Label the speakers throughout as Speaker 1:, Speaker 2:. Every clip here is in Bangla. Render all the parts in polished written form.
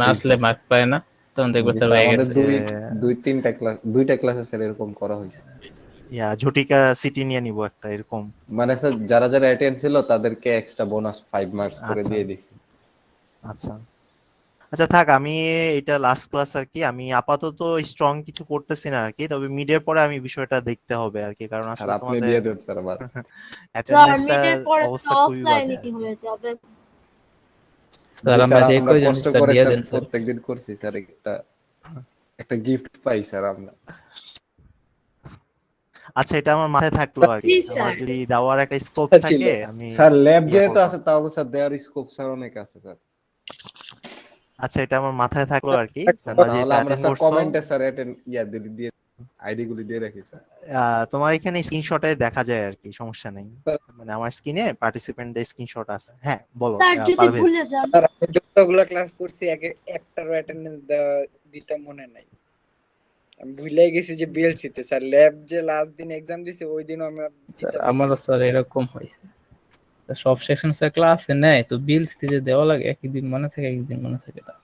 Speaker 1: না
Speaker 2: জি
Speaker 1: আসলে
Speaker 2: স্যার।
Speaker 1: মার্ক পায় না, তখন দেখবে
Speaker 2: জি
Speaker 1: স্যার
Speaker 2: স্যার,
Speaker 1: হয়ে
Speaker 2: আমাদের
Speaker 1: গেছে।
Speaker 2: দুই তিনটা ক্লাস, দুইটা ক্লাসে স্যার এরকম করা হয়েছে।
Speaker 3: ঝটিকা সিটি নিয়ে নিব একটা এরকম।
Speaker 2: মানে স্যার যারা যারা অ্যাটেন্ড ছিল তাদেরকে এক্সট্রা বোনাস 5 মার্কস করে
Speaker 3: আচ্ছা
Speaker 2: দিয়ে দিছি।
Speaker 3: আচ্ছা আচ্ছা, থাক, আমি এটা লাস্ট ক্লাস আর কি, আমি আপাতত স্ট্রং কিছু করতেছি না আর কি, তবে মিডের পরে আমি বিষয়টা দেখতে হবে আর কি, কারণ
Speaker 2: স্যার
Speaker 3: আসলে
Speaker 2: আপনি
Speaker 3: তোমাদের
Speaker 2: দিয়ে দেন স্যার আমার।
Speaker 4: স্যার
Speaker 3: অ্যাটেন্ডেন্সটার
Speaker 4: মিডের পরে তো
Speaker 3: অবস্থা খুবই বাজে আর
Speaker 4: অফলাইনে
Speaker 3: কি।
Speaker 4: হয়ে যাবে।
Speaker 1: স্যার
Speaker 2: জি
Speaker 1: আমরা
Speaker 2: স্যার,
Speaker 1: যে
Speaker 2: আমরা
Speaker 1: কয়জন
Speaker 2: কষ্ট
Speaker 1: স্যার
Speaker 2: করে
Speaker 1: দিয়ে
Speaker 2: স্যার
Speaker 1: দেন স্যার।
Speaker 2: প্রত্যেকদিন করছি স্যার, একটা একটা গিফট পাই স্যার আমরা।
Speaker 3: আচ্ছা, এটা আমার মাথায় থাকলো আর
Speaker 4: জি
Speaker 3: কি, আমার
Speaker 4: স্যার।
Speaker 3: যদি দেওয়ার একটা স্কোপ
Speaker 1: ছিল
Speaker 3: থাকে আমি
Speaker 2: স্যার ল্যাব
Speaker 3: ইয়ে
Speaker 2: যেহেতু
Speaker 3: করব।
Speaker 2: আছে তাহলে স্যার দেওয়ার স্কোপ স্যার অনেক আছে স্যার।
Speaker 3: আচ্ছা, এটা আমার মাথায় থাকলো আর কি,
Speaker 2: স্যার
Speaker 3: তোমরা
Speaker 2: তাহলে
Speaker 3: যেহেতু
Speaker 2: আমরা
Speaker 3: অ্যাটেন্ড
Speaker 2: স্যার
Speaker 3: করছো।
Speaker 2: কমেন্টে স্যার অ্যাটেন্ড দিয়ে দিয়ে আইডি গুলি দিয়ে রাখি স্যার।
Speaker 3: তোমার এখানে স্ক্রিনশটে দেখা যায় আর কি, সমস্যা নেই। মানে আমার স্ক্রিনে পার্টিসিপেন্টদের স্ক্রিনশট আছে। হ্যাঁ বলো
Speaker 4: স্যার যদি
Speaker 3: পারভেজ।
Speaker 4: ভুলে যান।
Speaker 5: স্যার আমি যতগুলো ক্লাস করছি একটারও অ্যাটেন্ডেন্স দেওয়া দিতে মনে নাই। আমি ভুলে গেছি যে বিএলসি তে স্যার ল্যাব যে লাস্ট দিন এক্সাম দিছি ওই দিনও আমরা
Speaker 1: স্যার
Speaker 5: দিতে পারি
Speaker 1: আমারও
Speaker 5: নাই।
Speaker 1: স্যার এরকম হয়েছে। তা সব সেকশন স্যার ক্লাসে নেয় তো বিলস যে দেওয়া লাগে, একদিন মনে থাকে একদিন মনে থাকে না।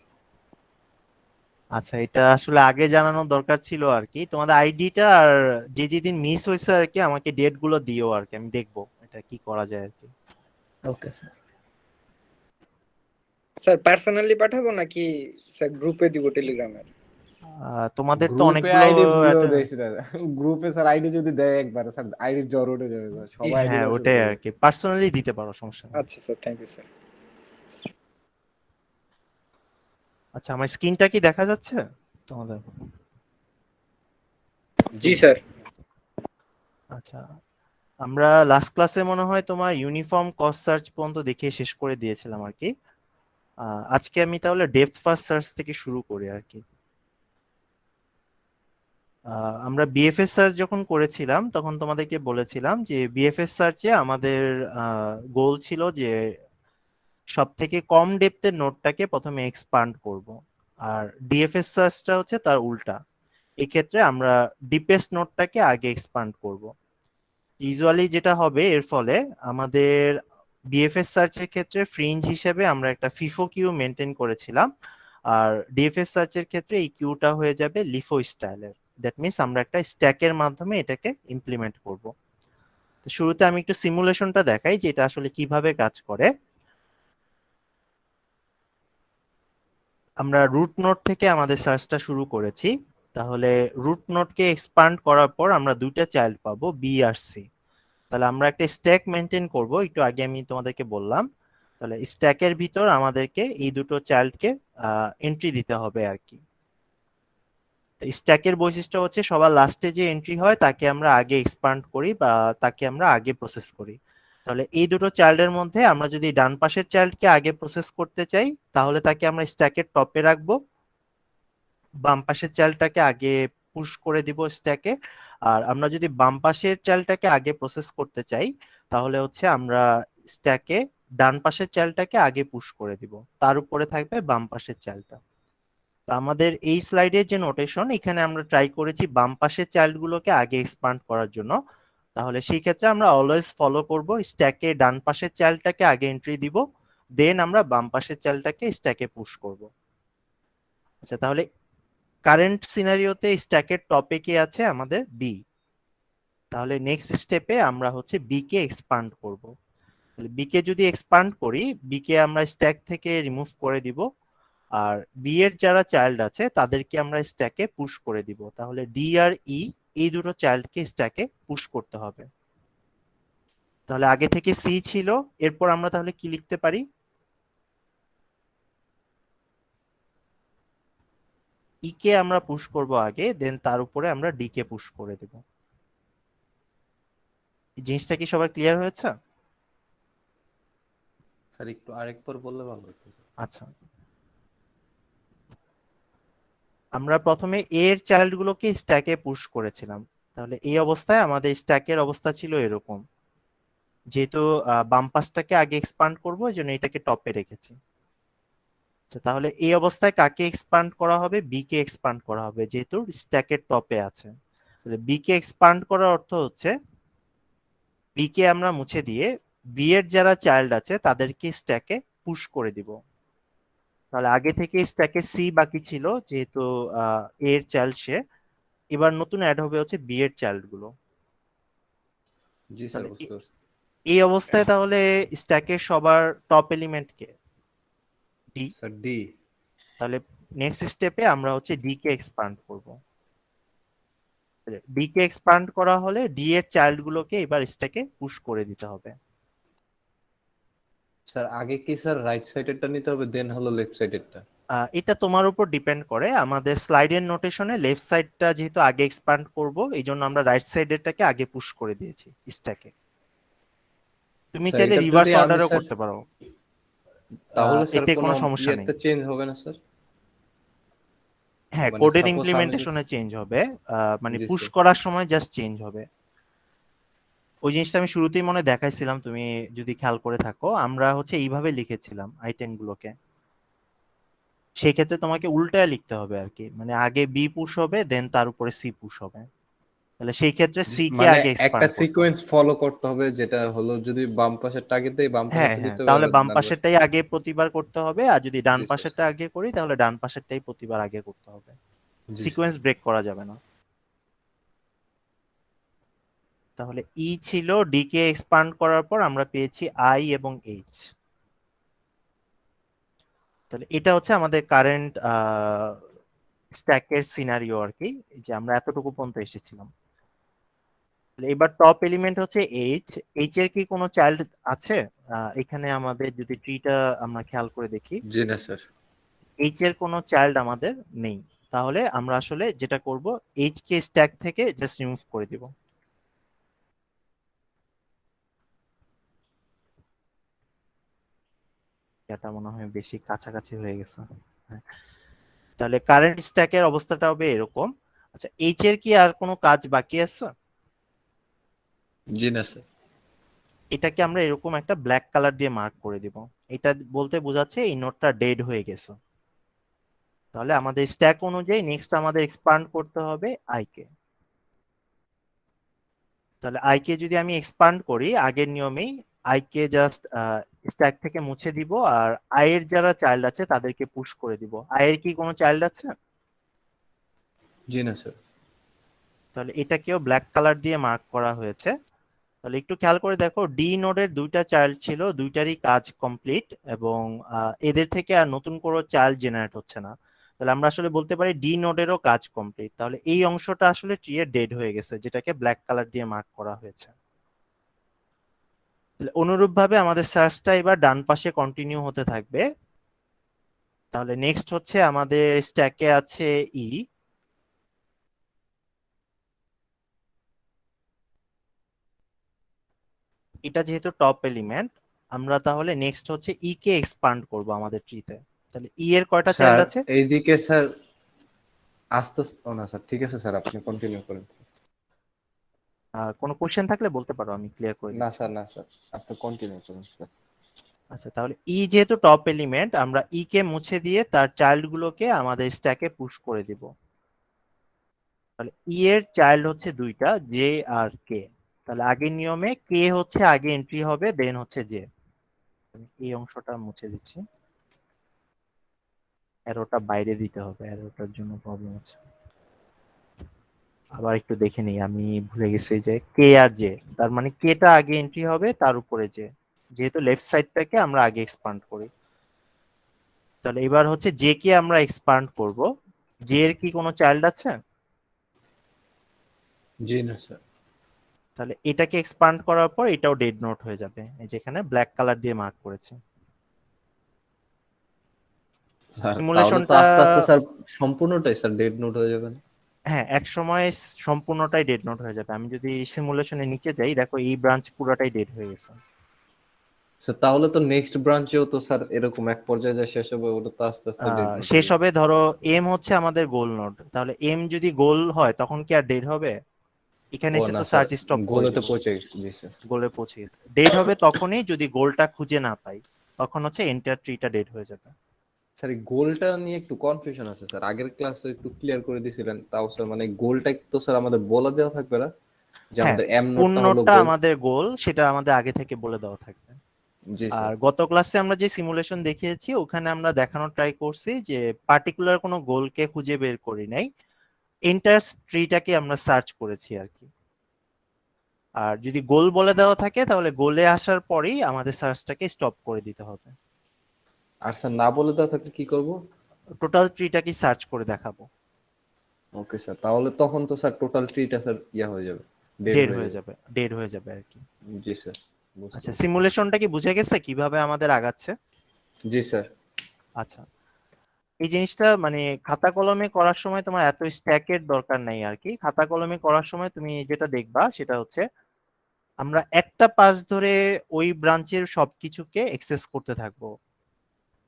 Speaker 3: আচ্ছা, এটা আসলে আগে জানানোর দরকার ছিল আর কি, তোমাদের আইডিটা আর যে যেদিন মিস হয়েছে আর কি আমাকে ডেট গুলো দিও আর কি, আমি দেখবো এটা কি করা যায় আর কি।
Speaker 1: Okay sir.
Speaker 5: স্যার পার্সোনালি পাঠাবো নাকি স্যার গ্রুপে দিব টেলিগ্রামের?
Speaker 3: তোমাদের তো
Speaker 2: গ্রুপে
Speaker 3: অনেকগুলো
Speaker 2: আইডি দিয়েও দেয়ছি না। গ্রুপে স্যার আইডি যদি দেয় একবার স্যার আইডির জ্বর উঠে যাবে স্যার,
Speaker 5: জি
Speaker 2: সবাই আইডি
Speaker 5: স্যার।
Speaker 3: হ্যাঁ
Speaker 2: দেওয়া শুরু
Speaker 3: ওটাই আর
Speaker 2: করবে।
Speaker 3: কি, পার্সোনালি দিতে পারো, সমস্যা নেই।
Speaker 5: আচ্ছা স্যার, থ্যাংক ইউ স্যার।
Speaker 3: আচ্ছা, আমার স্ক্রিনটা কি দেখা যাচ্ছে তোমাদের?
Speaker 2: জি
Speaker 5: জি
Speaker 2: স্যার।
Speaker 5: স্যার।
Speaker 3: আচ্ছা, আমরা লাস্ট ক্লাসে মনে হয় তোমার ইউনিফর্ম কস্ট সার্চ পর্যন্ত দেখে শেষ করে দিয়েছিলাম আর কি। আজকে আমি তাহলে ডেপথ ফার্স্ট সার্চ থেকে শুরু করি আর কি। আমরা বিএফএস সার্চ যখন করেছিলাম তখন তোমাদেরকে বলেছিলাম যে বিএফএস সার্চে আমাদের গোল ছিল যে সব থেকে কম ডেপথের নোটটাকে প্রথমে এক্সপান্ড করব, আর ডিএফএস সার্চটা হচ্ছে তার উল্টা। এক্ষেত্রে আমরা ডিপেস্ট নোটটাকে আগে এক্সপান্ড করব। ইউজুয়ালি যেটা হবে এর ফলে আমাদের বিএফএস সার্চের ক্ষেত্রে ফ্রিঞ্জ হিসেবে আমরা একটা ফিফো কিউ মেনটেন করেছিলাম, আর ডিএফএস সার্চের ক্ষেত্রে এই কিউটা হয়ে যাবে লিফো স্টাইলের। দ্যাট মিনস আমরা একটা স্ট্যাকের মাধ্যমে এটাকে ইমপ্লিমেন্ট করব। তো শুরুতে আমি একটু সিমুলেশনটা দেখাই যে এটা আসলে কিভাবে কাজ করে। আমরা রুট নোড থেকে আমাদের সার্চটা শুরু করেছি, তাহলে রুট নোডকে এক্সপান্ড করার পর আমরা দুইটা চাইল্ড পাবো, বি আর সি। তাহলে আমরা একটা স্ট্যাক মেনটেন করব, একটু আগে আমি তোমাদেরকে বললাম। তাহলে স্ট্যাকের ভিতর আমাদেরকে এই দুটো চাইল্ডকে এন্ট্রি দিতে হবে আর কি। স্ট্যাকের বৈশিষ্ট্য হচ্ছে সবার লাস্টে যে এন্ট্রি হয় তাকে আমরা আগে এক্সপান্ড করি বা তাকে আমরা আগে প্রসেস করি। তাহলে এই দুটো চাইল্ডের মধ্যে আমরা যদি ডান পাশের চাইল্ডকে আগে প্রসেস করতে চাই তাহলে তাকে আমরা স্ট্যাকের টপে রাখবো, বাম পাশের চাইল্ডটাকে আগে পুশ করে দিব স্ট্যাকে। আর আমরা যদি বাম পাশের চাইল্ডটাকে আগে প্রসেস করতে চাই তাহলে হচ্ছে আমরা স্ট্যাকে ডান পাশের চাইল্ডটাকে আগে পুশ করে দিব, তার উপরে থাকবে বাম পাশের চাইল্ডটা। তো আমাদের এই স্লাইডের যে নোটেশন, এখানে আমরা ট্রাই করেছি বাম পাশের চাইল্ড গুলোকে আগে এক্সপান্ড করার জন্য। তাহলে সেই ক্ষেত্রে আমরা অলওয়েজ ফলো করব স্ট্যাকে ডান পাশের চাইল্ডটাকে আগে এন্ট্রি দিব, দেন আমরা বাম পাশের চাইল্ডটাকে স্ট্যাকে পুশ করব। আচ্ছা, তাহলে কারেন্ট সিনারিওতে স্ট্যাকের টপে কে আছে আমাদের বি। তাহলে নেক্সট স্টেপে আমরা হচ্ছে বি কে এক্সপান্ড করব। তাহলে বি কে যদি এক্সপান্ড করি, বি কে আমরা স্ট্যাক থেকে রিমুভ করে দিব, আর বি এর যারা চাইল্ড আছে তাদেরকে আমরা স্ট্যাকে পুশ করে দিব। তাহলে ডি আর ই এই দুটো চাইল্ডকে স্ট্যাকে পুশ করতে হবে। তাহলে আগে থেকে সি ছিল, এরপর আমরা তাহলে কি লিখতে পারি? ই কে আমরা পুশ করব আগে, দেন তার উপরে আমরা ডি কে পুশ করে দেব। এই জিনিসটা কি সবার ক্লিয়ার হয়েছে?
Speaker 2: স্যার একটু আরেকবার বললে ভালো হতো।
Speaker 3: আচ্ছা, আমরা প্রথমে এর চাইল্ড গুলোকে স্ট্যাকে পুশ করেছিলাম। তাহলে এই অবস্থায় আমাদের স্ট্যাকের অবস্থা ছিল এরকম, যেহেতু বাম পাশটাকে আগে এক্সপান্ড করবো এই জন্য এটাকে টপে রেখেছি। আচ্ছা, তাহলে এই অবস্থায় কাকে এক্সপান্ড করা হবে? বি কে এক্সপান্ড করা হবে, যেহেতু স্ট্যাকের টপে আছে। তাহলে বি কে এক্সপান্ড করার অর্থ হচ্ছে বি কে আমরা মুছে দিয়ে বি এর যারা চাইল্ড আছে তাদেরকে স্ট্যাকে পুশ করে দিব। তাহলে আগে থেকে স্ট্যাকে সি বাকি ছিল, যেহেতু এ এর চাইল্ড সে, এবার নতুন অ্যাড হবে হচ্ছে বি এর চাইল্ড গুলো।
Speaker 2: জি স্যার,
Speaker 3: তাহলে
Speaker 2: বুঝতে পারছি।
Speaker 3: এই অবস্থায় তাহলে স্ট্যাকের সবার টপ এলিমেন্ট কে? ডি।
Speaker 2: Sir D.
Speaker 3: তাহলে নেক্সট স্টেপে আমরা হচ্ছে ডি কে এক্সপান্ড করব। ডি কে এক্সপান্ড করা হলে ডি এর চাইল্ড গুলোকে এবার স্ট্যাকে পুশ করে দিতে হবে।
Speaker 2: স্যার আগে কি স্যার রাইট সাইডেরটা নিতে হবে, দেন হলো লেফট সাইডেরটা?
Speaker 3: এটা তোমার উপর ডিপেন্ড করে। আমাদের স্লাইডের নোটেশনে লেফট সাইডটা যেহেতু আগে এক্সপান্ড করব, এই জন্য আমরা রাইট সাইডেরটাকে আগে পুশ করে দিয়েছি স্ট্যাকে। তুমি
Speaker 2: স্যার
Speaker 3: চাইলে
Speaker 2: এটা
Speaker 3: রিভার্স
Speaker 2: যদি আমি
Speaker 3: অর্ডারও
Speaker 2: স্যার,
Speaker 3: করতে পারো,
Speaker 2: তাহলে স্যার
Speaker 3: এতে
Speaker 2: কোনো
Speaker 3: কোনো সমস্যা নেই।
Speaker 2: ইয়েতে চেঞ্জ হবে না স্যার?
Speaker 3: হ্যাঁ,
Speaker 2: মানে
Speaker 3: কোডের
Speaker 2: সাপোজ আমি
Speaker 3: ইমপ্লিমেন্টেশনে চেঞ্জ হবে, মানে
Speaker 2: জি
Speaker 3: পুশ
Speaker 2: স্যার।
Speaker 3: করার সময় জাস্ট চেঞ্জ হবে। ওই জিনিসটা আমি শুরুতেই মনে হয় দেখাইছিলাম, তুমি যদি খেয়াল করে থাকো, আমরা হচ্ছে এইভাবে লিখেছিলাম আইটেম গুলোকে। সেই ক্ষেত্রে তোমাকে উল্টায় লিখতে হবে আর কি, মানে আগে বি পুশ হবে দেন তার উপরে সি পুশ হবে। তাহলে সেই ক্ষেত্রে সি কে
Speaker 2: মানে
Speaker 3: আগে
Speaker 2: একটা
Speaker 3: এক্সপান্ড করতে হবে।
Speaker 2: সিকোয়েন্স ফলো করতে হবে, যেটা হলো যদি বাম পাশের টার্গেট দেই বাম
Speaker 3: হ্যাঁ
Speaker 2: পাশেরটা
Speaker 3: হ্যাঁ,
Speaker 2: দিতে হবে,
Speaker 3: তাহলে
Speaker 2: আবার
Speaker 3: বাম
Speaker 2: ডান পাশে।
Speaker 3: পাশেরটাই আগে প্রতিবার করতে হবে, আর যদি ডান
Speaker 2: জি স্যার।
Speaker 3: পাশেরটা আগে করি তাহলে ডান পাশেরটাই প্রতিবার আগে করতে হবে।
Speaker 2: জি স্যার।
Speaker 3: সিকোয়েন্স ব্রেক করা যাবে না। তাহলে ই ছিল, ডি কে এক্সপান্ড করার পর আমরা পেয়েছি আই এবং এইচ। তাহলে এটা হচ্ছে আমাদের কারেন্ট স্ট্যাকের সিনারিও আর কি, যে আমরা এতটুকু পর্যন্ত এসেছিলাম। তাহলে এবার টপ এলিমেন্ট হচ্ছে এইচ। এইচ এর কি কোনো চাইল্ড আছে? এখানে আমাদের যদি ট্রিটা আমরা খেয়াল করে দেখি,
Speaker 2: জি না স্যার।
Speaker 3: এইচ এর কোনো চাইল্ড আমাদের নেই। তাহলে আমরা আসলে যেটা করব, এইচ কে স্ট্যাক থেকে জাস্ট রিমুভ করে দিব। এটা মনে হয় বেশি কাছাকাছি হয়ে গেছে। হ্যাঁ। তাহলে কারেন্ট স্ট্যাকের অবস্থাটা হবে এরকম। আচ্ছা, এইচ এর কি আর কোনো কাজ বাকি আছে?
Speaker 2: জি না স্যার।
Speaker 3: এটাকে আমরা এরকম একটা ব্ল্যাক কালার দিয়ে মার্ক করে দিব। এটা বলতে বোঝাচ্ছে এই নোডটা ডেড হয়ে গেছে। তাহলে আমাদের স্ট্যাক অনুযায়ী নেক্সট আমাদের এক্সপান্ড করতে হবে আই কে। তাহলে আই কে যদি আমি এক্সপান্ড করি আগের নিয়মেই, আই কে জাস্ট স্ট্যাক থেকে মুছে দিব, আর আই এর যারা চাইল্ড আছে তাদেরকে পুশ করে দিব। আই এর কি কোনো চাইল্ড আছে?
Speaker 2: জি না স্যার।
Speaker 3: তাহলে এটাকেও ব্ল্যাক কালার দিয়ে মার্ক করা হয়েছে। তাহলে একটু খেয়াল করে দেখো, ডি নোডের দুইটা চাইল্ড ছিল, দুইটারই কাজ কমপ্লিট, এবং এদের থেকে আর নতুন কোনো চাইল্ড জেনারেট হচ্ছে না। তাহলে আমরা আসলে বলতে পারি ডি নোডেরও কাজ কমপ্লিট। তাহলে এই অংশটা আসলে ট্রি এর ডেড হয়ে গেছে, যেটাকে ব্ল্যাক কালার দিয়ে মার্ক করা হয়েছে। অনুরূপভাবে আমাদের সার্চটা এবার ডান পাশে কন্টিনিউ হতে থাকবে। তাহলে নেক্সট হচ্ছে আমাদের স্ট্যাকে আছে ই। এটা যেহেতু টপ এলিমেন্ট, আমরা তাহলে নেক্সট হচ্ছে ই কে এক্সপান্ড করব আমাদের ট্রিতে। তাহলে ই এর কয়টা চাইল্ড
Speaker 2: স্যার
Speaker 3: আছে?
Speaker 2: এইদিকে স্যার আস্তে ও না স্যার, ঠিক আছে স্যার, আপনি কন্টিনিউ করেন।
Speaker 3: কোনো কোশ্চেন থাকলে বলতে পারো, আমি ক্লিয়ার করে
Speaker 2: না
Speaker 3: দিচ্ছি।
Speaker 2: স্যার, না স্যার, আপনি কন্টিনিউ করুন স্যার।
Speaker 3: আচ্ছা, তাহলে ই যেহেতু টপ এলিমেন্ট, আমরা ই কে মুছে দিয়ে তার চাইল্ড গুলোকে আমাদের স্ট্যাকে পুশ করে দিব। তাহলে ই এর চাইল্ড হচ্ছে দুইটা, জে আর কে। তাহলে আগের নিয়মে কে হচ্ছে আগে এন্ট্রি হবে, দেন হচ্ছে জে। আমি এই অংশটা মুছে দিচ্ছি, অ্যারোটা বাইরে দিতে হবে, অ্যারোটার জন্য প্রবলেম আছে। আবার একটু দেখে নিই, আমি ভুলে গেছি যে কে আর জে, তার মানে কেটা আগে এন্ট্রি হবে তার উপরে জে, যেহেতু লেফট সাইডটাকে আমরা আগে এক্সপান্ড করি। তাহলে এবার হচ্ছে জে কে আমরা এক্সপান্ড করব। জে এর কি কোনো চাইল্ড আছে?
Speaker 2: জি না স্যার।
Speaker 3: তাহলে এটাকে এক্সপান্ড করার পর এটাও ডেড নোট হয়ে যাবে, এই যেখানে ব্ল্যাক কালার দিয়ে মার্ক করেছে।
Speaker 2: স্যার তাহলে তো
Speaker 3: সিমুলেশনটা,
Speaker 2: আস্তে আস্তে স্যার সম্পূর্ণটাই স্যার ডেড নোট হয়ে যাবে না?
Speaker 3: হ্যাঁ, এক সময় সম্পূর্ণটাই ডেড নোট হয়ে যাবে। আমি যদি সিমুলেশনের নিচে যাই, দেখো এই ব্রাঞ্চ পুরোটাই ডেড হয়ে গেছে।
Speaker 2: স্যার তাহলে তো নেক্সট ব্রাঞ্চেও তো স্যার এরকম এক পর্যায়ে যা শেষ হবে, ওটা তো আস্তে আস্তে ডেড নোট হয়ে
Speaker 3: শেষ
Speaker 2: যাবে।
Speaker 3: হবে, ধরো এম হচ্ছে আমাদের গোল নোড, তাহলে এম যদি গোল হয় তখন কি আর ডেড হবে? এখানে
Speaker 2: ও
Speaker 3: এসে
Speaker 2: না
Speaker 3: তো
Speaker 2: স্যার,
Speaker 3: সার্চ স্টপ করে
Speaker 2: গোলেতে
Speaker 3: দিব,
Speaker 2: পৌঁছে গেছে, জি স্যার।
Speaker 3: গোলে পৌঁছে গেছে। ডেড হবে তখনই যদি গোলটা খুঁজে না পাই, তখন হচ্ছে এন্টার ট্রিটা ডেড হয়ে যাবে।
Speaker 2: স্যার এই গোলটা নিয়ে একটু কনফিউশন আছে স্যার, আগের ক্লাসে একটু ক্লিয়ার করে দিয়েছিলেন, তাও স্যার মানে গোলটা তো স্যার আমাদের বলে দেওয়া থাকবে না, যে
Speaker 3: হ্যাঁ,
Speaker 2: আমাদের এম
Speaker 3: কোন
Speaker 2: নোটটা হলো
Speaker 3: নোডটা
Speaker 2: গোল?
Speaker 3: আমাদের গোল সেটা আমাদের আগে থেকে বলে দেওয়া থাকবে।
Speaker 2: জি
Speaker 3: আর
Speaker 2: স্যার।
Speaker 3: গত ক্লাসে আমরা যে সিমুলেশন দেখিয়েছি ওখানে আমরা দেখানোর ট্রাই করছি যে পার্টিকুলার কোনো গোলকে খুঁজে বের করি নাই, এন্টার ট্রিটাকে আমরা সার্চ করেছি আর কি। আর যদি গোল বলে দেওয়া থাকে তাহলে গোলে আসার পরেই আমাদের সার্চটাকে স্টপ করে দিতে হবে।
Speaker 2: আর স্যার না বলে দেওয়া থাকলে কি করব?
Speaker 3: টোটাল ট্রিটাকে সার্চ করে দেখাবো।
Speaker 2: ওকে স্যার, তাহলে তখন তো স্যার টোটাল ট্রিটা স্যার ইয়া হয়ে যাবে, ডেড
Speaker 3: ডেড
Speaker 2: হয়ে
Speaker 3: হয়ে
Speaker 2: যাবে।
Speaker 3: যাবে, ডেড হয়ে যাবে আর কি।
Speaker 2: জি স্যার, বুঝতে
Speaker 3: আচ্ছা,
Speaker 2: পারছি।
Speaker 3: সিমুলেশনটা কি বুঝে গেছে কিভাবে আমাদের আগাচ্ছে?
Speaker 2: জি স্যার।
Speaker 3: আচ্ছা, এই জিনিসটা মানে খাতা কলমে করার সময় তোমার এত স্ট্যাকের দরকার নাই আর কি। খাতা কলমে করার সময় তুমি যেটা দেখবা সেটা হচ্ছে আমরা একটা পাস ধরে ওই ব্রাঞ্চের সবকিছুকে এক্সেস করতে থাকবো।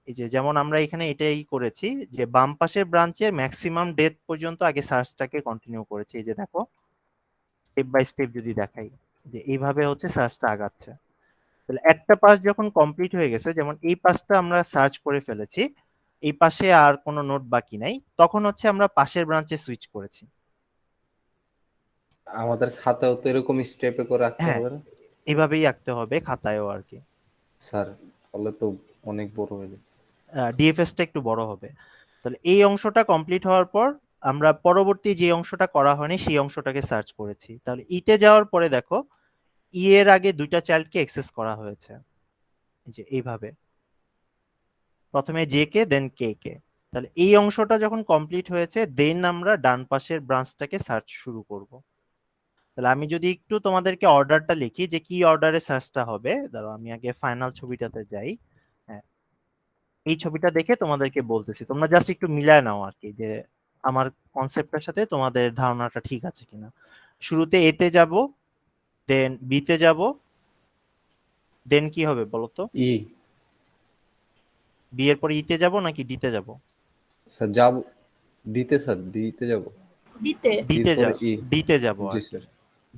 Speaker 3: এই যে যেমন আমরা এখানে এটাই করেছি যে বাম পাশের ব্রাঞ্চের ম্যাক্সিমাম ডেট পর্যন্ত আগে সার্চটাকে কন্টিনিউ করেছি। এই যে দেখো, স্টেপ বাই স্টেপ যদি দেখাই যে এইভাবে হচ্ছে সার্চটা আগাচ্ছে। তাহলে একটা পাস যখন কমপ্লিট হয়ে গেছে, যেমন এই পাসটা আমরা সার্চ করে ফেলেছি, এই পাশে আর কোনো নোট বাকি নাই, তখন হচ্ছে আমরা পাশের ব্রাঞ্চে সুইচ করেছি।
Speaker 2: আমাদের খাতাও তো এরকম স্টেপে করে রাখতে
Speaker 3: হ্যাঁ,
Speaker 2: হবে না
Speaker 3: এভাবেই আঁকতে হবে খাতায়ও আর কি।
Speaker 2: স্যার? তাহলে তো অনেক বড় হয়ে যাবে।
Speaker 3: ডিএফএসটা একটু বড় হবে। তাহলে এই অংশটা কমপ্লিট হওয়ার পর আমরা পরবর্তী যে অংশটা করা হয়নি সেই অংশটাকে সার্চ করেছি। তাহলে ইতে যাওয়ার পরে দেখো ই এর আগে দুইটা চাইল্ডকে অ্যাক্সেস করা হয়েছে, এই যে এইভাবে প্রথমে জে কে দেন কে কে। তাহলে এই অংশটা যখন কমপ্লিট হয়েছে দেন আমরা ডান পাশের ব্রাঞ্চটাকে সার্চ শুরু করব। তাহলে আমি যদি একটু তোমাদেরকে অর্ডারটা লিখি যে কি অর্ডারে সার্চটা হবে, ধরো আমি আগে ফাইনাল ছবিটাতে যাই। হ্যাঁ, এই ছবিটা দেখে তোমাদেরকে বলতেছি, তোমরা জাস্ট একটু মিলায় নাও আর কি যে আমার কনসেপ্টের সাথে তোমাদের ধারণাটা ঠিক আছে কিনা। শুরুতে এতে যাব, দেন বিতে যাব, দেন কি হবে বলো তো?
Speaker 2: ই।
Speaker 3: বি এর পরে ইতে যাব নাকি ডিতে যাব?
Speaker 2: স্যার যাব, দিতে স্যার, দিতে যাব।
Speaker 4: দিতে।
Speaker 3: ডিতে
Speaker 2: এরপরে
Speaker 3: যাব,
Speaker 2: ই।
Speaker 3: ডিতে যাব
Speaker 2: জি
Speaker 3: আর কি।
Speaker 2: স্যার।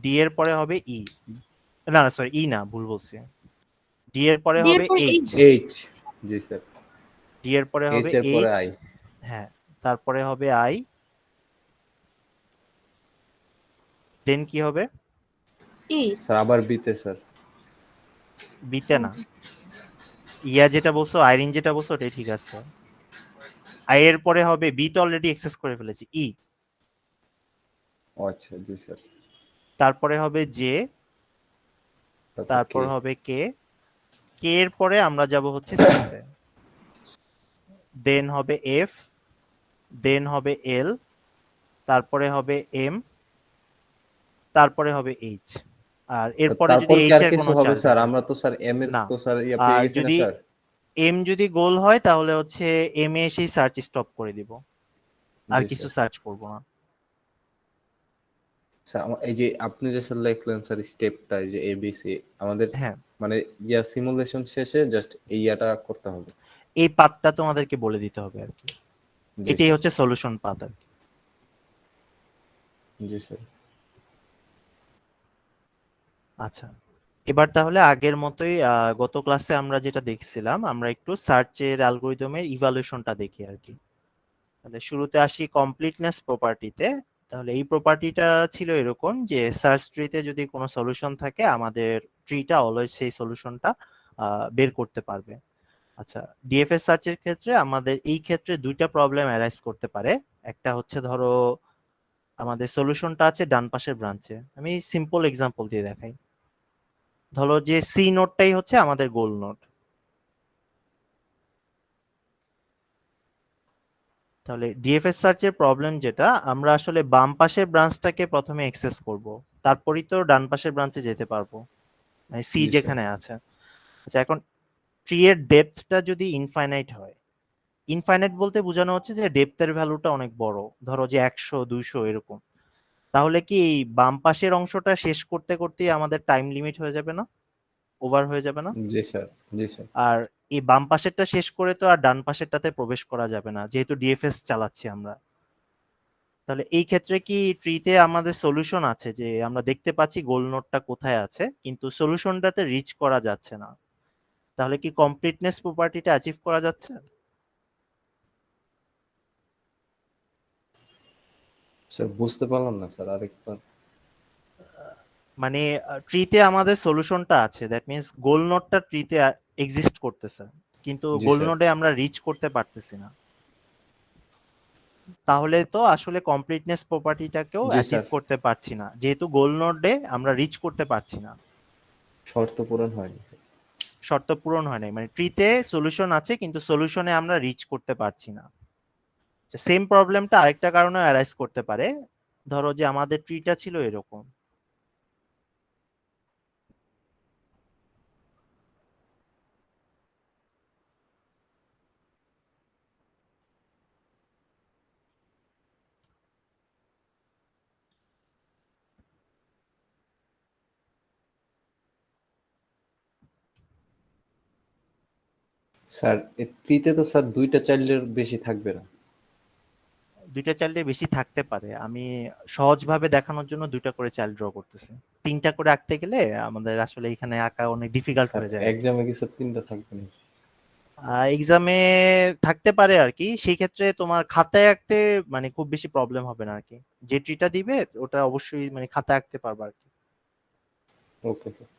Speaker 3: ডি এর পরে হবে ই, না না সরি ই না, ভুল বলছি। ডি এর পরে
Speaker 4: ডি এর
Speaker 3: হবে
Speaker 4: পর
Speaker 3: এইচ,
Speaker 4: এইচ।
Speaker 2: এইচ। জি স্যার।
Speaker 3: ডি এর পরে
Speaker 2: এইচ
Speaker 3: হবে
Speaker 2: এর পরে
Speaker 3: এইচ,
Speaker 2: আই।
Speaker 3: হ্যাঁ, তারপরে হবে আই, দেন কি হবে?
Speaker 4: ই।
Speaker 2: স্যার আবার বিতে স্যার।
Speaker 3: বিতে না, ইয়া যেটা বলছো, আইরিন যেটা বলছো ওটাই ঠিক আছে। আই এর পরে হবে, বি তো অলরেডি এক্সেস করে ফেলেছি, ই।
Speaker 2: ও আচ্ছা, জি স্যার।
Speaker 3: তারপরে হবে জে, তারপর
Speaker 2: কে।
Speaker 3: হবে কে, কে এর পরে আমরা যাব হচ্ছে সি তে, দেন হবে এফ, দেন হবে এল, তারপরে হবে এম, তারপরে হবে এইচ। আর এরপরে যদি
Speaker 2: তারপর কি
Speaker 3: এইচ
Speaker 2: আর
Speaker 3: এর
Speaker 2: কিছু
Speaker 3: কোনো
Speaker 2: হবে
Speaker 3: চাল
Speaker 2: স্যার?
Speaker 3: থাকে
Speaker 2: আমরা তো স্যার এম এর
Speaker 3: না।
Speaker 2: তো স্যার ইয়া পেয়ে
Speaker 3: আর
Speaker 2: গেছি না
Speaker 3: যদি
Speaker 2: স্যার?
Speaker 3: এম যদি গোল হয় তাহলে হচ্ছে এম এ এসেই সার্চ স্টপ করে দিব, আর
Speaker 2: জি
Speaker 3: কিছু
Speaker 2: স্যার।
Speaker 3: সার্চ করব না।
Speaker 2: স্যার এই যে আপনি যে স্যার লিখলেন স্যার স্টেপটা, এই যে এবিসি, আমাদের
Speaker 3: হ্যাঁ,
Speaker 2: মানে ইয়া সিমুলেশন শেষে জাস্ট এই ইয়াটা করতে হবে?
Speaker 3: এই পাথটা তোমাদেরকে বলে দিতে হবে আর কি।
Speaker 2: জি
Speaker 3: এটাই
Speaker 2: স্যার।
Speaker 3: হচ্ছে সলিউশন পাথ আর কি।
Speaker 2: জি স্যার।
Speaker 3: আচ্ছা, এবার তাহলে আগের মতোই গত ক্লাসে আমরা যেটা দেখছিলাম, আমরা একটু সার্চের অ্যালগরিদমের ইভালুয়েশনটা দেখি আর কি। তাহলে শুরুতে আসি কমপ্লিটনেস প্রপার্টিতে। তাহলে এই প্রপার্টিটা ছিল এরকম যে সার্চ ট্রিতে যদি কোনো সলিউশন থাকে আমাদের ট্রিটা অলওয়েজ সেই সলিউশনটা বের করতে পারবে। আচ্ছা, ডিএফএস সার্চের ক্ষেত্রে আমাদের এই ক্ষেত্রে দুইটা প্রবলেম অ্যারাইজ করতে পারে। একটা হচ্ছে ধরো আমাদের সলিউশনটা আছে ডান পাশের ব্রাঞ্চে, আমি সিম্পল এক্সাম্পল দিয়ে দেখাই। ধরো যে সি নোডটাই হচ্ছে আমাদের গোল নোড। তাহলে ডিএফএস সার্চের প্রবলেম যেটা, আমরা আসলে বাম পাশের ব্রাঞ্চটাকে প্রথমে অ্যাক্সেস করব, তারপরই তো ডান পাশের ব্রাঞ্চে যেতে পারবো, মানে সি
Speaker 2: জি স্যার।
Speaker 3: যেখানে আছে। আচ্ছা, এখন ট্রি এর ডেপথটা যদি ইনফাইনাইট হয়, ইনফাইনাইট বলতে বোঝানো হচ্ছে যে ডেপথের ভ্যালুটা অনেক বড়, ধরো যে 100 200 এরকম, তাহলে কি এই বাম পাশের অংশটা শেষ করতে করতে আমাদের টাইম লিমিট হয়ে যাবে না, ওভার হয়ে যাবে না?
Speaker 2: জি স্যার। জি স্যার।
Speaker 3: আর এই বাম পাশেরটা শেষ করে তো আর ডান পাশেরটাতে প্রবেশ করা যাবে না যেহেতু ডিএফএস চালাচ্ছি আমরা। তাহলে এই ক্ষেত্রে কি ট্রিতে আমাদের সলিউশন আছে যে আমরা দেখতে পাচ্ছি গোল নোডটা কোথায় আছে কিন্তু সলিউশনটাতে রিচ করা যাচ্ছে না, তাহলে কি কমপ্লিটনেস প্রপার্টিটা অ্যাচিভ করা যাচ্ছে?
Speaker 2: স্যার বুঝতে পারলাম না স্যার, আরেকবার।
Speaker 3: মানে ট্রিতে আমাদের সলিউশনটা আছে, দ্যাট মিন্স গোল নোডটা ট্রিতে এক্সিস্ট করতেছে, কিন্তু
Speaker 2: জি
Speaker 3: গোল
Speaker 2: স্যার।
Speaker 3: নোডে আমরা রিচ করতে পারতেছি না। তাহলে তো আসলে কমপ্লিটনেস প্রপার্টিটাকেও
Speaker 2: জি
Speaker 3: অ্যাচিভ
Speaker 2: স্যার,
Speaker 3: করতে পারছি না, যেহেতু গোল নোডে আমরা রিচ করতে পারছি না।
Speaker 2: শর্ত পূরণ হয়নি।
Speaker 3: শর্ত পূরণ হয় নাই, মানে ট্রিতে সলিউশন আছে কিন্তু সলিউশনে আমরা রিচ করতে পারছি না। সেম প্রবলেমটা আরেকটা কারণে অ্যারাইজ করতে পারে। ধরো যে আমাদের ট্রিটা ছিল এরকম,
Speaker 2: স্যার এই ট্রিতে তো স্যার 2টা চাইল্ডের বেশি থাকবে না।
Speaker 3: দুইটা চাইল্ডে বেশি থাকতে পারে। আমি সহজভাবে দেখানোর জন্য দুইটা করে চাইল্ড ড্র করতেছি, তিনটা করে আঁকতে গেলে আমাদের আসলে এখানে আঁকা অনেক ডিফিকাল্ট
Speaker 2: স্যার
Speaker 3: হয়ে যায়।
Speaker 2: এক্সামে কি স্যার 3টা থাকবে না?
Speaker 3: এক্সামে থাকতে পারে আর কি, সেই ক্ষেত্রে তোমার খাতায় আঁকতে মানে খুব বেশি প্রবলেম হবে না আর কি। যে ট্রিটা দিবে ওটা অবশ্যই মানে খাতায় আঁকতে পারবা আর কি।
Speaker 2: Okay sir.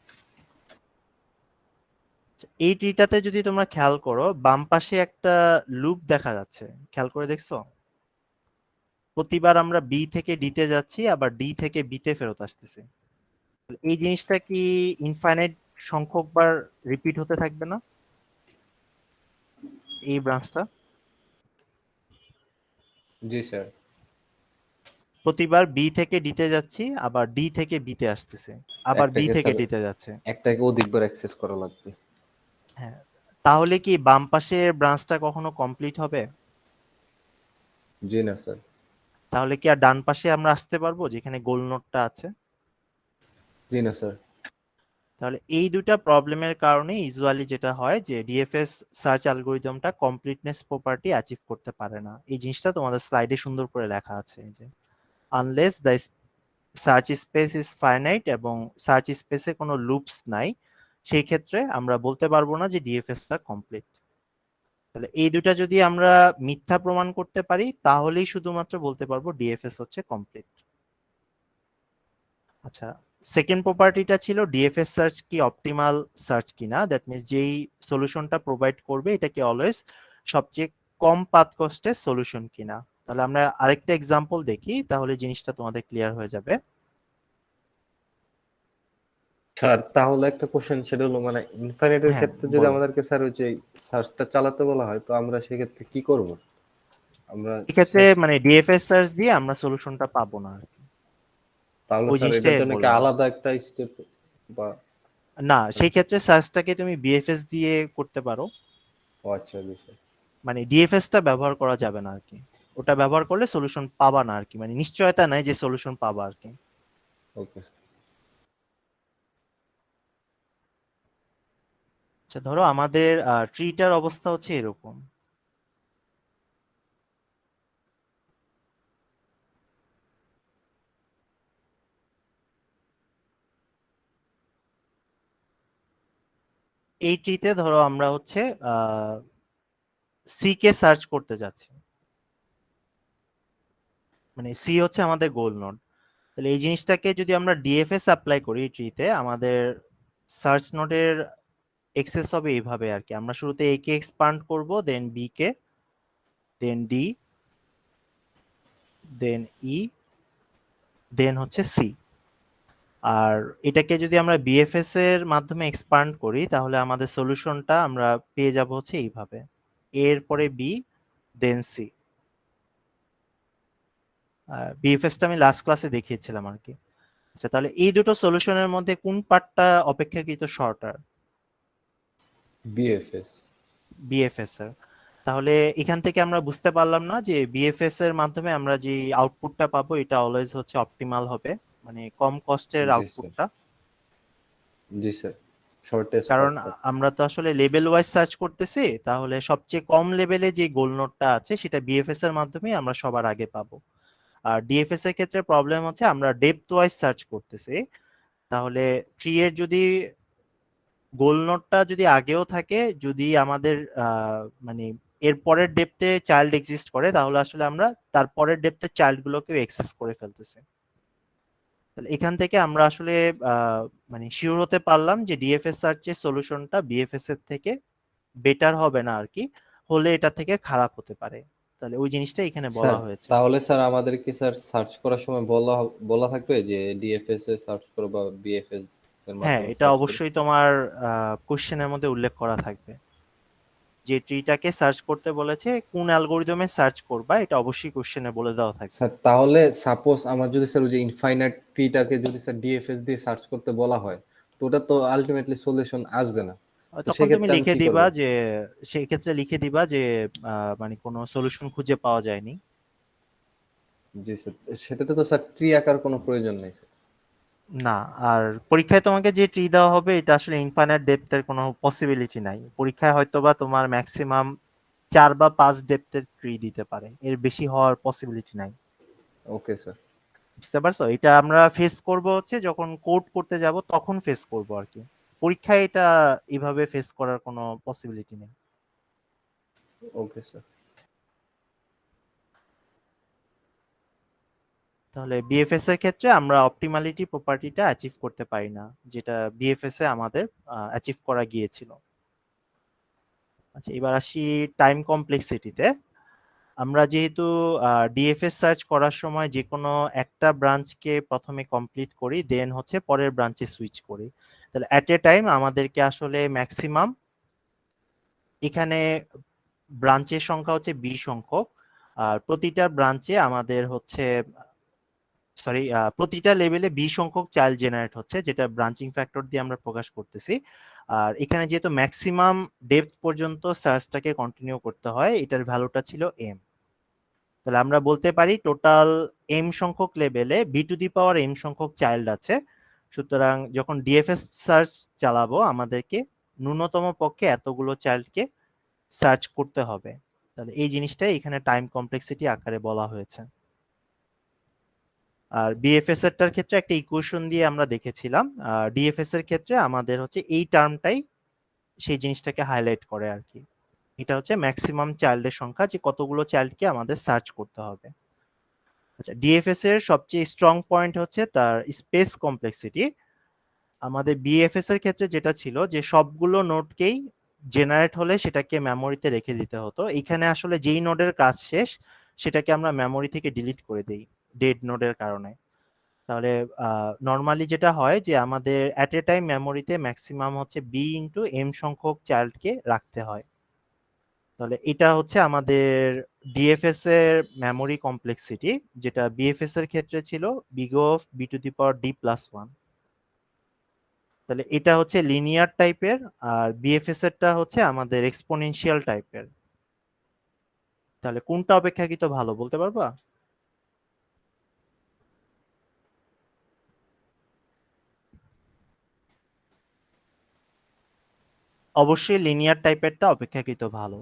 Speaker 3: আচ্ছা, এই ট্রিটাতে যদি তোমরা খেয়াল করো, বাম পাশে একটা লুপ দেখা যাচ্ছে, খেয়াল করে দেখছো? প্রতিবার আমরা বি থেকে ডি তে যাচ্ছি, আবার ডি থেকে বি তে ফেরত আসতেছি। এই জিনিসটা কি ইনফাইনাইট সংখ্যকবার রিপিট হতে থাকবে না এই ব্রাঞ্চটা?
Speaker 2: জি স্যার।
Speaker 3: প্রতিবার বি থেকে ডি তে যাচ্ছি, আবার ডি থেকে বি তে আসতেছে, আবার বি
Speaker 2: একটাকে
Speaker 3: থেকে
Speaker 2: স্যার
Speaker 3: ডি তে যাচ্ছে।
Speaker 2: একটাকে অধিকবার অ্যাক্সেস করা লাগবে।
Speaker 3: হ্যাঁ, তাহলে কি বাম পাশের ব্রাঞ্চটা কখনো কমপ্লিট হবে?
Speaker 2: জি না স্যার।
Speaker 3: তাহলে কি আর ডান পাশে আমরা আসতে পারবো যেখানে গোল নোটটা আছে?
Speaker 2: জি না স্যার।
Speaker 3: তাহলে এই দুটা প্রবলেমের কারণে ইউজুয়ালি যেটা হয় যে ডিএফএস সার্চ অ্যালগরিদমটা কমপ্লিটনেস প্রপার্টি অ্যাচিভ করতে পারে না। এই জিনিসটা তোমাদের স্লাইডে সুন্দর করে লেখা আছে, এই যে unless the search space is finite এবং সার্চ স্পেসে কোনো লুপস নাই, সেই ক্ষেত্রে আমরা বলতে পারবো না যে ডিএফএসটা কমপ্লিট। তাহলে এই দুটা যদি আমরা মিথ্যা প্রমাণ করতে পারি তাহলেই শুধুমাত্র বলতে পারবো ডিএফএস হচ্ছে কমপ্লিট। আচ্ছা, সেকেন্ড প্রপার্টিটা ছিল ডিএফএস সার্চ কি অপটিমাল সার্চ কিনা, দ্যাট মিনস যেই সলিউশনটা প্রোভাইড করবে এটা কি অলওয়েজ সবচেয়ে কম পাথ কস্টের সলিউশন কিনা। তাহলে আমরা আরেকটা এক্সাম্পল দেখি, তাহলে জিনিসটা তোমাদের ক্লিয়ার হয়ে যাবে।
Speaker 2: স্যার তাহলে একটা কোশ্চেন, সেটা হলো মানে ইনফাইনাইটের
Speaker 3: হ্যাঁ,
Speaker 2: ক্ষেত্রে যদি
Speaker 3: বলো।
Speaker 2: আমাদেরকে স্যার ওই যে সার্চটা চালাতে বলা হয়, তো আমরা সেক্ষেত্রে কি করব? আমরা
Speaker 3: এক্ষেত্রে
Speaker 2: search-
Speaker 3: মানে ডিএফএস সার্চ দিয়ে আমরা সলিউশনটা পাবো না আর কি।
Speaker 2: তাহলে
Speaker 3: ওই
Speaker 2: স্যার এটার
Speaker 3: জিনিসটাই
Speaker 2: জন্য কি
Speaker 3: বললাম।
Speaker 2: আলাদা একটা স্টেপ বা?
Speaker 3: না, সেই ক্ষেত্রে সার্চটাকে তুমি বিএফএস দিয়ে করতে পারো,
Speaker 2: ও আচ্ছা জি স্যার।
Speaker 3: মানে ডিএফএসটা ব্যবহার করা যাবে না আর কি। ওটা ব্যবহার করলে সলিউশন পাবা না আর কি, মানে নিশ্চয়তা নাই যে সলিউশন পাবা আর কি।
Speaker 2: Okay sir.
Speaker 3: আচ্ছা, ধরো আমাদের ট্রিটার অবস্থা হচ্ছে এরকম। এই ট্রিতে ধরো আমরা হচ্ছে সি কে সার্চ করতে যাচ্ছি, মানে সি হচ্ছে আমাদের গোল নোড। তাহলে এই জিনিসটাকে যদি আমরা ডিএফএস অ্যাপ্লাই করি ট্রিতে, আমাদের সার্চ নোডের এক্সেস হবে এইভাবে আর কি। আমরা শুরুতে এ কে এক্সপান্ড করব, দেন বি কে, দেন ডি, দেন ই, দেন হচ্ছে সি। আর এটাকে যদি আমরা বিএফএস এর মাধ্যমে এক্সপান্ড করি তাহলে আমাদের সলিউশনটা আমরা পেয়ে যাব হচ্ছে এইভাবে, এরপরে বি, দেন সি। বিএফএসটা আমি লাস্ট ক্লাসে দেখিয়েছিলাম আর কি। আচ্ছা, তাহলে এই দুটো সলিউশনের মধ্যে কোন পার্টটা অপেক্ষাকৃত শর্টার?
Speaker 2: বিএফএস।
Speaker 3: বিএফএস এর। তাহলে এখান থেকে আমরা বুঝতে পারলাম না যে বিএফএস এর মাধ্যমে আমরা যে আউটপুটটা পাবো এটা অলওয়েজ হচ্ছে অপটিমাল হবে, মানে কম কস্টের
Speaker 2: জি স্যার।
Speaker 3: আউটপুটটা।
Speaker 2: জি স্যার, শর্টেস্ট
Speaker 3: কারণ
Speaker 2: পাথটা।
Speaker 3: আমরা তো আসলে লেভেল ওয়াইজ সার্চ করতেছি, তাহলে সবচেয়ে কম লেভেলে যে গোল নোডটা আছে সেটা বিএফএস এর মাধ্যমে আমরা সবার আগে পাবো। আর ডিএফএস এর ক্ষেত্রে প্রবলেম হচ্ছে আমরা ডেপথ ওয়াইজ সার্চ করতেছি। তাহলে ট্রি এর যদি গোল নোডটা যদি আগেও থাকে, যদি আমাদের মানে এর পরের ডেপথে চাইল্ড এক্সিস্ট করে, তাহলে আসলে আমরা তার পরের ডেপথের চাইল্ড গুলোকেও এক্সেস করে ফেলতেছি। তাহলে এখান থেকে আমরা আসলে মানে শিওর হতে পারলাম যে ডিএফএস সার্চের সলিউশনটা বিএফএস এর থেকে বেটার হবে না আর কি, হলে এটা থেকে খারাপ হতে পারে। তাহলে ওই জিনিসটা এখানে
Speaker 2: স্যার
Speaker 3: বলা হয়েছে।
Speaker 2: তাহলে স্যার আমাদের কি স্যার সার্চ করার সময় বলা থাকবে যে ডিএফএস এ সার্চ করো বা বিএফএস এর
Speaker 3: হ্যাঁ,
Speaker 2: মাধ্যমে
Speaker 3: এটা
Speaker 2: সার্চ করো?
Speaker 3: অবশ্যই তোমার কোশ্চেনের মধ্যে উল্লেখ করা থাকবে যে ট্রিটাকে সার্চ করতে বলেছে, কোন অ্যালগরিদমে সার্চ করবা এটা অবশ্যই কোশ্চেনে বলে দেওয়া থাকবে।
Speaker 2: স্যার তাহলে সাপোজ আমার যদি স্যার ওই যে ইনফাইনাইট ট্রিটাকে যদি স্যার ডিএফএস দিয়ে সার্চ করতে বলা হয়, তো ওটা তো আলটিমেটলি সলিউশন আসবে না। তো
Speaker 3: তখন তুমি
Speaker 2: সেক্ষেত্রে আমি
Speaker 3: লিখে
Speaker 2: কি
Speaker 3: দিবা
Speaker 2: করব?
Speaker 3: যে, সেই ক্ষেত্রে লিখে দিবা যে মানে কোনো সলিউশন খুঁজে পাওয়া যায়নি।
Speaker 2: জি স্যার, সেটাতে তো স্যার ট্রি আঁকার কোনো প্রয়োজন নেই স্যার।
Speaker 3: না, আর পরীক্ষায় তোমাকে যে ট্রি দেওয়া হবে এটা আসলে ইনফাইনাইট ডেপথের কোনো পসিবিলিটি নাই। পরীক্ষায় হয়তোবা তোমার ম্যাক্সিমাম 4 বা 5 ডেপথের ট্রি দিতে পারে, এর বেশি হওয়ার পসিবিলিটি নাই।
Speaker 2: Okay sir.
Speaker 3: বুঝতে পারছো? এটা আমরা ফেস করব হচ্ছে যখন কোড করতে যাব তখন ফেস করব আর কি। পরীক্ষায় এটা এভাবে ফেস করার কোনো পসিবিলিটি নেই।
Speaker 2: Okay sir.
Speaker 3: তাহলে বিএফএস এর ক্ষেত্রে আমরা অপটিমালিটি প্রপার্টিটা অ্যাচিভ করতে পারি না, যেটা বিএফএস এ আমাদের অ্যাচিভ করা গিয়েছিল। আচ্ছা, এবার আসি টাইম কমপ্লেক্সিটিতে। আমরা যেহেতু ডিএফএস সার্চ করার সময় যে কোনো একটা ব্রাঞ্চকে প্রথমে কমপ্লিট করি, দেন হচ্ছে পরের ব্রাঞ্চে সুইচ করি, তাহলে অ্যাট এ টাইম আমাদেরকে আসলে ম্যাক্সিমাম এখানে ব্রাঞ্চের সংখ্যা হচ্ছে 20 সংখ্যক, আর প্রতিটা ব্রাঞ্চে আমাদের হচ্ছে সরি প্রতিটা লেভেলে 20 সংখ্যক চাইল্ড জেনারেট হচ্ছে, যেটা ব্রাঞ্চিং ফ্যাক্টর দিয়ে আমরা প্রকাশ করতেছি। আর এখানে যেহেতু ম্যাক্সিমাম ডেপথ পর্যন্ত সার্চটাকে কন্টিনিউ করতে হয়, এটার ভ্যালুটা ছিল এম। তাহলে আমরা বলতে পারি টোটাল এম সংখ্যক লেভেলে B to the power M সংখ্যক চাইল্ড আছে। সুতরাং যখন ডিএফএস সার্চ চালাবো আমাদেরকে ন্যূনতম পক্ষে এতগুলো চাইল্ডকে সার্চ করতে হবে। তাহলে এই জিনিসটাই এখানে টাইম কমপ্লেক্সিটি আকারে বলা হয়েছে। আর বিএফএস এরটার ক্ষেত্রে একটা ইকুয়েশন দিয়ে আমরা দেখেছিলাম, ডিএফএস এর ক্ষেত্রে আমাদের হচ্ছে এই টার্মটাই সেই জিনিসটাকে হাইলাইট করে আর কি। এটা হচ্ছে ম্যাক্সিমাম চাইল্ডের সংখ্যা, যে কতগুলো চাইল্ডকে আমাদের সার্চ করতে হবে। আচ্ছা, ডিএফএস এর সবচেয়ে স্ট্রং পয়েন্ট হচ্ছে তার স্পেস কমপ্লেক্সিটি। আমাদের বিএফএস এর ক্ষেত্রে যেটা ছিল যে সবগুলো নোডকেই জেনারেট হলে সেটাকে মেমোরিতে রেখে দিতে হতো, এখানে আসলে যেই নোডের কাজ শেষ সেটাকে আমরা মেমোরি থেকে ডিলিট করে দেই ডেড নোডের কারণে। তাহলে নর্মালি যেটা হয় যে আমাদের অ্যাট এ টাইম মেমোরিতে ম্যাক্সিমাম হচ্ছে বি ইন্টু এম সংখ্যক চাইল্ডকে রাখতে হয়। তাহলে এটা হচ্ছে আমাদের ডিএফএস এর মেমোরি কমপ্লেক্সিটি, যেটা বিএফএস এর ক্ষেত্রে ছিল big of B to the power D plus one. তাহলে এটা হচ্ছে লিনিয়ার টাইপের, আর বিএফএস এরটা হচ্ছে আমাদের এক্সপোনেনশিয়াল টাইপের। তাহলে কোনটা অপেক্ষাকৃত ভালো বলতে পারবা? অবশ্যই লিনিয়ার টাইপেরটা অপেক্ষাকৃত ভালো,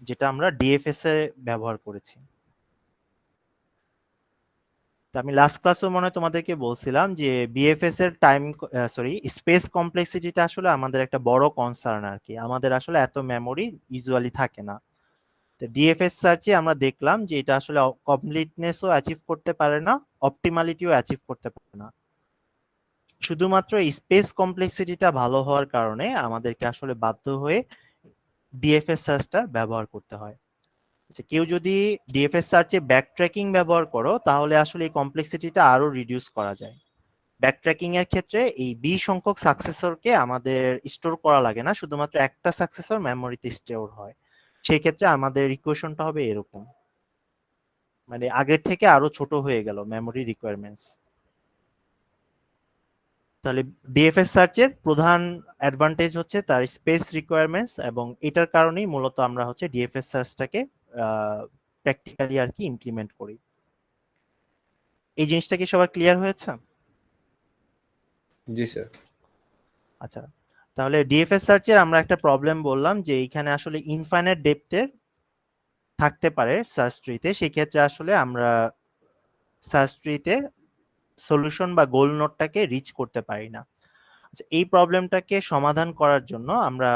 Speaker 3: যেটা আমরা ডিএফএস এ ব্যবহার করেছি। তো আমি লাস্ট ক্লাসও মনে হয় তোমাদেরকে বলছিলাম যে বিএফএস এর টাইম স্পেস কমপ্লেক্সিটিটা আসলে আমাদের একটা বড় কনসার্ন আর কি। আমাদের আসলে এত মেমোরি ইউজুয়ালি থাকে না। তো ডিএফএস সার্চে আমরা দেখলাম যে এটা আসলে কমপ্লিটনেসও অ্যাচিভ করতে পারে না, অপটিমালিটিও অ্যাচিভ করতে পারে না। শুধুমাত্র স্পেস কমপ্লেক্সিটিটা ভালো হওয়ার কারণে আমাদেরকে আসলে বাধ্য হয়ে ডিএফএস সার্চটা ব্যবহার করতে হয়। আচ্ছা, কেউ যদি ডিএফএস সার্চে ব্যাক ট্র্যাকিং ব্যবহার করো তাহলে আসলে এই কমপ্লেক্সিটিটা আরো রিডিউস করা যায়। ব্যাক ট্র্যাকিং এর ক্ষেত্রে এই 20 সংখ্যক সাকসেসরকে আমাদের স্টোর করা লাগে না, শুধুমাত্র একটা সাকসেসর মেমোরিতে স্টোর হয়। সেই ক্ষেত্রে আমাদের ইকুয়েশনটা হবে এরকম, মানে আগের থেকে আরো ছোট হয়ে গেল মেমোরি রিকোয়ারমেন্টস। তাহলে ডিএফএস সার্চের প্রধান অ্যাডভান্টেজ হচ্ছে তার স্পেস রিকোয়ারমেন্টস, এবং এটার কারণেই মূলত আমরা হচ্ছে ডিএফএস সার্চটাকে প্র্যাকটিক্যালি আর কি ইমপ্লিমেন্ট করি। এই জিনিসটা কি সবার ক্লিয়ার হয়েছে?
Speaker 2: জি স্যার।
Speaker 3: আচ্ছা, তাহলে ডিএফএস সার্চের আমরা একটা প্রবলেম বললাম যে এইখানে আসলে ইনফাইনাইট ডেপথের থাকতে পারে সার্চ ট্রিতে, সেই ক্ষেত্রে আসলে আমরা সার্চ ট্রিতে সলিউশন বা গোল নোডটাকে রিচ করতে পারি না। আচ্ছা, এই প্রবলেমটাকে সমাধান করার জন্য আমরা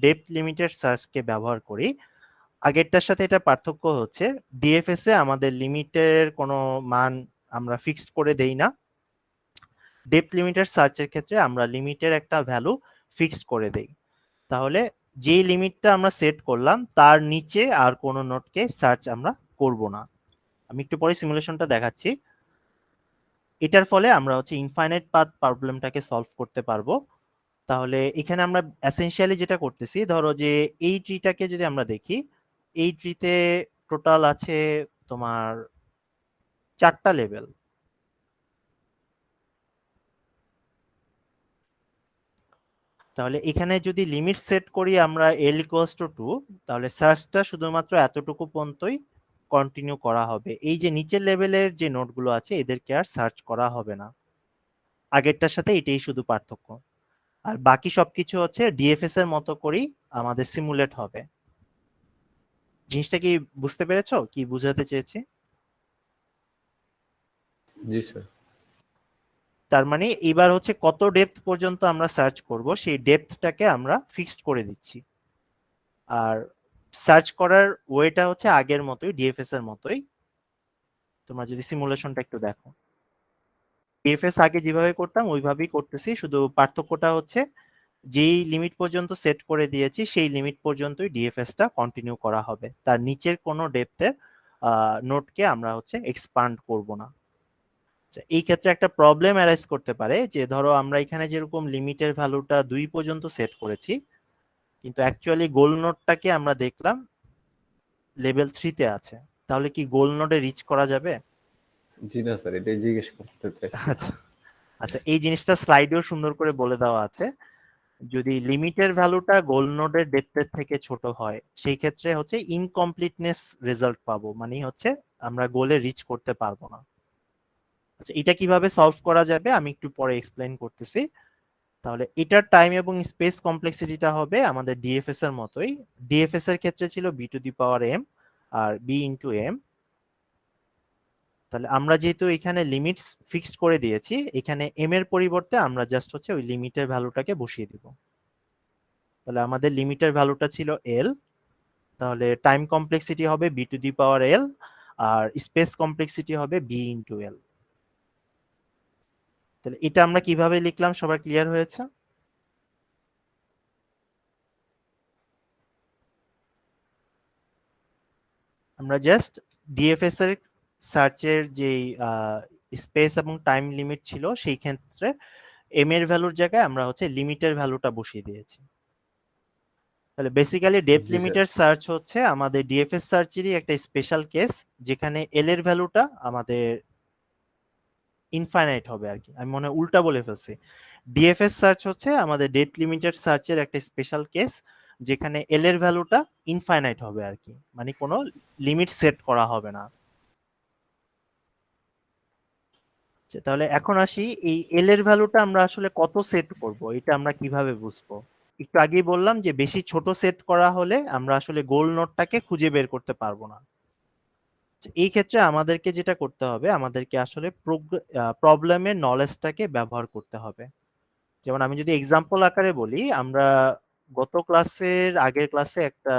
Speaker 3: ডেপথ লিমিটেড সার্চকে ব্যবহার করি। আগেরটার সাথে এটা পার্থক্য হচ্ছে ডিএফএস এ আমাদের লিমিটের কোনো মান আমরা ফিক্সড করে দেই না, ডেপথ লিমিটেড সার্চের ক্ষেত্রে আমরা লিমিটের একটা ভ্যালু ফিক্সড করে দেই। তাহলে যেই লিমিটটা আমরা সেট করলাম তার নিচে আর কোনো নোডকে সার্চ আমরা করব না। আমি একটু পরে সিমুলেশনটা দেখাচ্ছি। এটার ফলে আমরা হচ্ছে ইনফাইনাইট পাথ প্রবলেমটাকে সলভ করতে পারবো। তাহলে এখানে আমরা এসেনশিয়ালি যেটা করতেছি, ধরো যে এই ট্রিটাকে যদি আমরা দেখি, এই ট্রিতে টোটাল আছে তোমার 4টা লেভেল। তাহলে এখানে যদি লিমিট সেট করি আমরা l = 2, তাহলে সার্চটা শুধুমাত্র এতটুকু পর্যন্তই কন্টিনিউ করা হবে। এই যে নিচের লেভেলের যে নোডগুলো আছে এদেরকে আর সার্চ করা হবে না। আগেরটার সাথে এটাই শুধু পার্থক্য। আর বাকি সবকিছু হচ্ছে ডিএফএস এর মতো করেই আমাদের সিমুলেট হবে। জিনিসটা কি বুঝতে পেরেছো কি বুঝাতে চেয়েছি?
Speaker 2: জি স্যার।
Speaker 3: তার মানে এবার হচ্ছে কত ডেপথ পর্যন্ত আমরা সার্চ করব সেই ডেপথটাকে আমরা ফিক্সড করে দিচ্ছি। আর সার্চ করার ওয়েটা হচ্ছে আগের মতোই, ডিএফএস এর মতোই। তোমরা যদি সিমুলেশনটা একটু দেখো, ডিএফএস আগে যেভাবে করতাম ওইভাবেই করতেছি, শুধু পার্থক্যটা হচ্ছে যেই লিমিট পর্যন্ত সেট করে দিয়েছি সেই লিমিট পর্যন্তই ডিএফএসটা কন্টিনিউ করা হবে, তার নিচের কোনো ডেপথের নোটকে আমরা হচ্ছে এক্সপান্ড করব না। এই ক্ষেত্রে একটা প্রবলেম অ্যারাইজ করতে পারে যে ধরো আমরা এখানে যেরকম লিমিটের ভ্যালুটা 2 পর্যন্ত সেট করেছি, কিন্তু অ্যাকচুয়ালি গোল নোডটাকে আমরা দেখলাম লেভেল 3 তে আছে, তাহলে কি গোল নোডে রিচ করা যাবে?
Speaker 2: জি না স্যার, এটাই জিজ্ঞেস করতে চাইছি।
Speaker 3: আচ্ছা আচ্ছা, এই জিনিসটা স্লাইডেও সুন্দর করে বলে দেওয়া আছে। যদি লিমিটের ভ্যালুটা গোল নোডের ডেপথের থেকে ছোট হয় সেই ক্ষেত্রে হচ্ছে ইনকমপ্লিটনেস রেজাল্ট পাবো, মানে হচ্ছে আমরা গোলে রিচ করতে পারবো না। আচ্ছা, এটা কিভাবে সলভ করা যাবে আমি একটু পরে এক্সপ্লেইন করতেছি। তাহলে এটার টাইম এবং স্পেস কমপ্লেক্সিটিটা হবে আমাদের ডিএফএস এর মতোই। ডিএফএস এর ক্ষেত্রে ছিল b⁴m আর b*m। তাহলে আমরা যেহেতু এখানে লিমিটস ফিক্সড করে দিয়েছি, এখানে m এর পরিবর্তে আমরা জাস্ট হচ্ছে ওই লিমিটের ভ্যালুটাকে বসিয়ে দিব। তাহলে আমাদের লিমিটের ভ্যালুটা ছিল l, তাহলে টাইম কমপ্লেক্সিটি হবে b⁴l আর স্পেস কমপ্লেক্সিটি হবে b*l। তাহলে এটা আমরা কিভাবে লিখলাম সবার ক্লিয়ার হয়েছে? আমরা জাস্ট ডিএফএস এর সার্চের যে স্পেস এবং টাইম লিমিট ছিল সেই ক্ষেত্রে এম এর ভ্যালুর জায়গায় আমরা হচ্ছে লিমিটের ভ্যালুটা বসিয়ে দিয়েছি। তাহলে বেসিক্যালি ডেপথ
Speaker 2: জি স্যার।
Speaker 3: লিমিটের সার্চ হচ্ছে আমাদের ডিএফএস সার্চেরই একটা স্পেশাল কেস, যেখানে এল এর ভ্যালুটা আমাদের ইনফাইনাইট হবে আর কি। আমি মনে হয় উল্টা বলে ফেলছি। ডিএফএস সার্চ হচ্ছে আমাদের ডেপথ লিমিটেড সার্চের একটা স্পেশাল কেস, যেখানে এল এর ভ্যালুটা ইনফাইনাইট হবে আর কি, মানে কোনো লিমিট সেট করা হবে না। আচ্ছা, তাহলে এখন আসি এই এল এর ভ্যালুটা আমরা আসলে কত সেট করব এটা আমরা কিভাবে বুঝবো? একটু আগেই বললাম যে বেশি ছোট সেট করা হলে আমরা আসলে গোল নোডটাকে খুঁজে বের করতে পারবো না। আচ্ছা, এই ক্ষেত্রে আমাদেরকে যেটা করতে হবে, আমাদেরকে আসলে প্রবলেমের নলেজটাকে ব্যবহার করতে হবে। যেমন আমি যদি এক্সাম্পল আকারে বলি, আমরা গত ক্লাসের আগের ক্লাসে একটা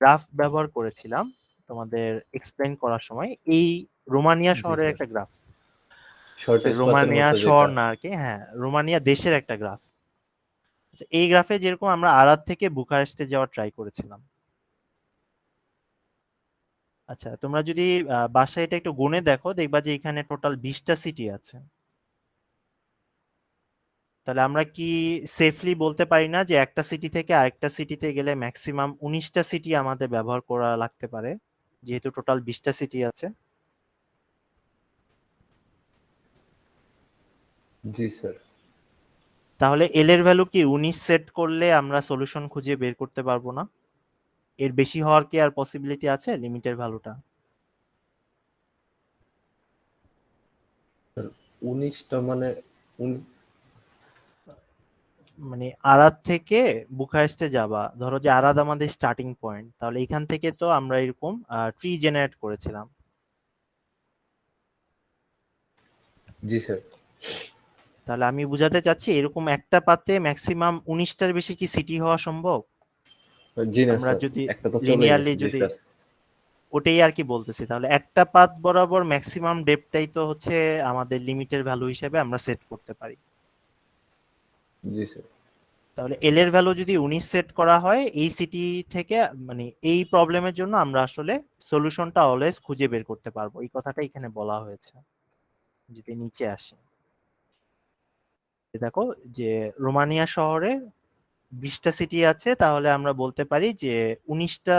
Speaker 3: গ্রাফ ব্যবহার করেছিলাম তোমাদের এক্সপ্লেইন করার সময়, এই রোমানিয়া
Speaker 2: জি
Speaker 3: শহরের
Speaker 2: স্যার।
Speaker 3: একটা গ্রাফ।
Speaker 2: শর্টেজ পাথের
Speaker 3: রোমানিয়া
Speaker 2: মতো
Speaker 3: শহর
Speaker 2: যেটা।
Speaker 3: না আর কি, হ্যাঁ রোমানিয়া দেশের একটা গ্রাফ। আচ্ছা, এই গ্রাফে যেরকম আমরা আরাদ থেকে বুখারেস্টে যাওয়ার ট্রাই করেছিলাম। আচ্ছা, তোমরা যদি বাসায় এটা একটু গুনে দেখো, দেখবা যে এখানে টোটাল 20টা সিটি আছে। তাহলে আমরা কি সেফলি বলতে পারি না যে একটা সিটি থেকে আরেকটা সিটিতে গেলে ম্যাক্সিমাম 19টা সিটি আমাদের ব্যবহার করা লাগতে পারে, যেহেতু টোটাল 20টা সিটি আছে?
Speaker 2: জি স্যার।
Speaker 3: তাহলে এল এর ভ্যালু কি 19 সেট করলে আমরা সলিউশন খুঁজে বের করতে পারবো না? এর বেশি হওয়ার কি আর পসিবিলিটি আছে লিমিটের ভ্যালুটা?
Speaker 2: 19টা মানে
Speaker 3: মানে আরাদ থেকে বুখারেস্টে যাবা, ধরো যে আরাদ আমাদের স্টার্টিং পয়েন্ট, তাহলে এখান থেকে তো আমরা এরকম ট্রি জেনারেট করেছিলাম।
Speaker 2: জি স্যার।
Speaker 3: তাহলে আমি বুঝাতে চাচ্ছি এরকম একটা পাতে ম্যাক্সিমাম 19টার বেশি কি সিটি হওয়া সম্ভব?
Speaker 2: জি না
Speaker 3: আমরা
Speaker 2: স্যার,
Speaker 3: যদি
Speaker 2: একটা তো চলে
Speaker 3: লিনিয়ারলি
Speaker 2: গেছে। জি
Speaker 3: যদি
Speaker 2: স্যার।
Speaker 3: ওটাই আর কি বলতেছি। তাহলে একটা পাথ বরাবর ম্যাক্সিমাম ডেপটাই তো হচ্ছে আমাদের লিমিটের ভ্যালু হিসেবে আমরা সেট করতে পারি।
Speaker 2: জি স্যার।
Speaker 3: তাহলে এল এর ভ্যালু যদি 19 সেট করা হয় এই সিটি থেকে, মানে এই প্রবলেমের জন্য আমরা আসলে সলিউশনটা অলওয়েজ খুঁজে বের করতে পারবো, এই কথাটা এখানে বলা হয়েছে। যদি নিচে আসি, দেখো যে রোমানিয়া শহরে 20টা সিটি আছে, তাহলে আমরা বলতে পারি যে 19টা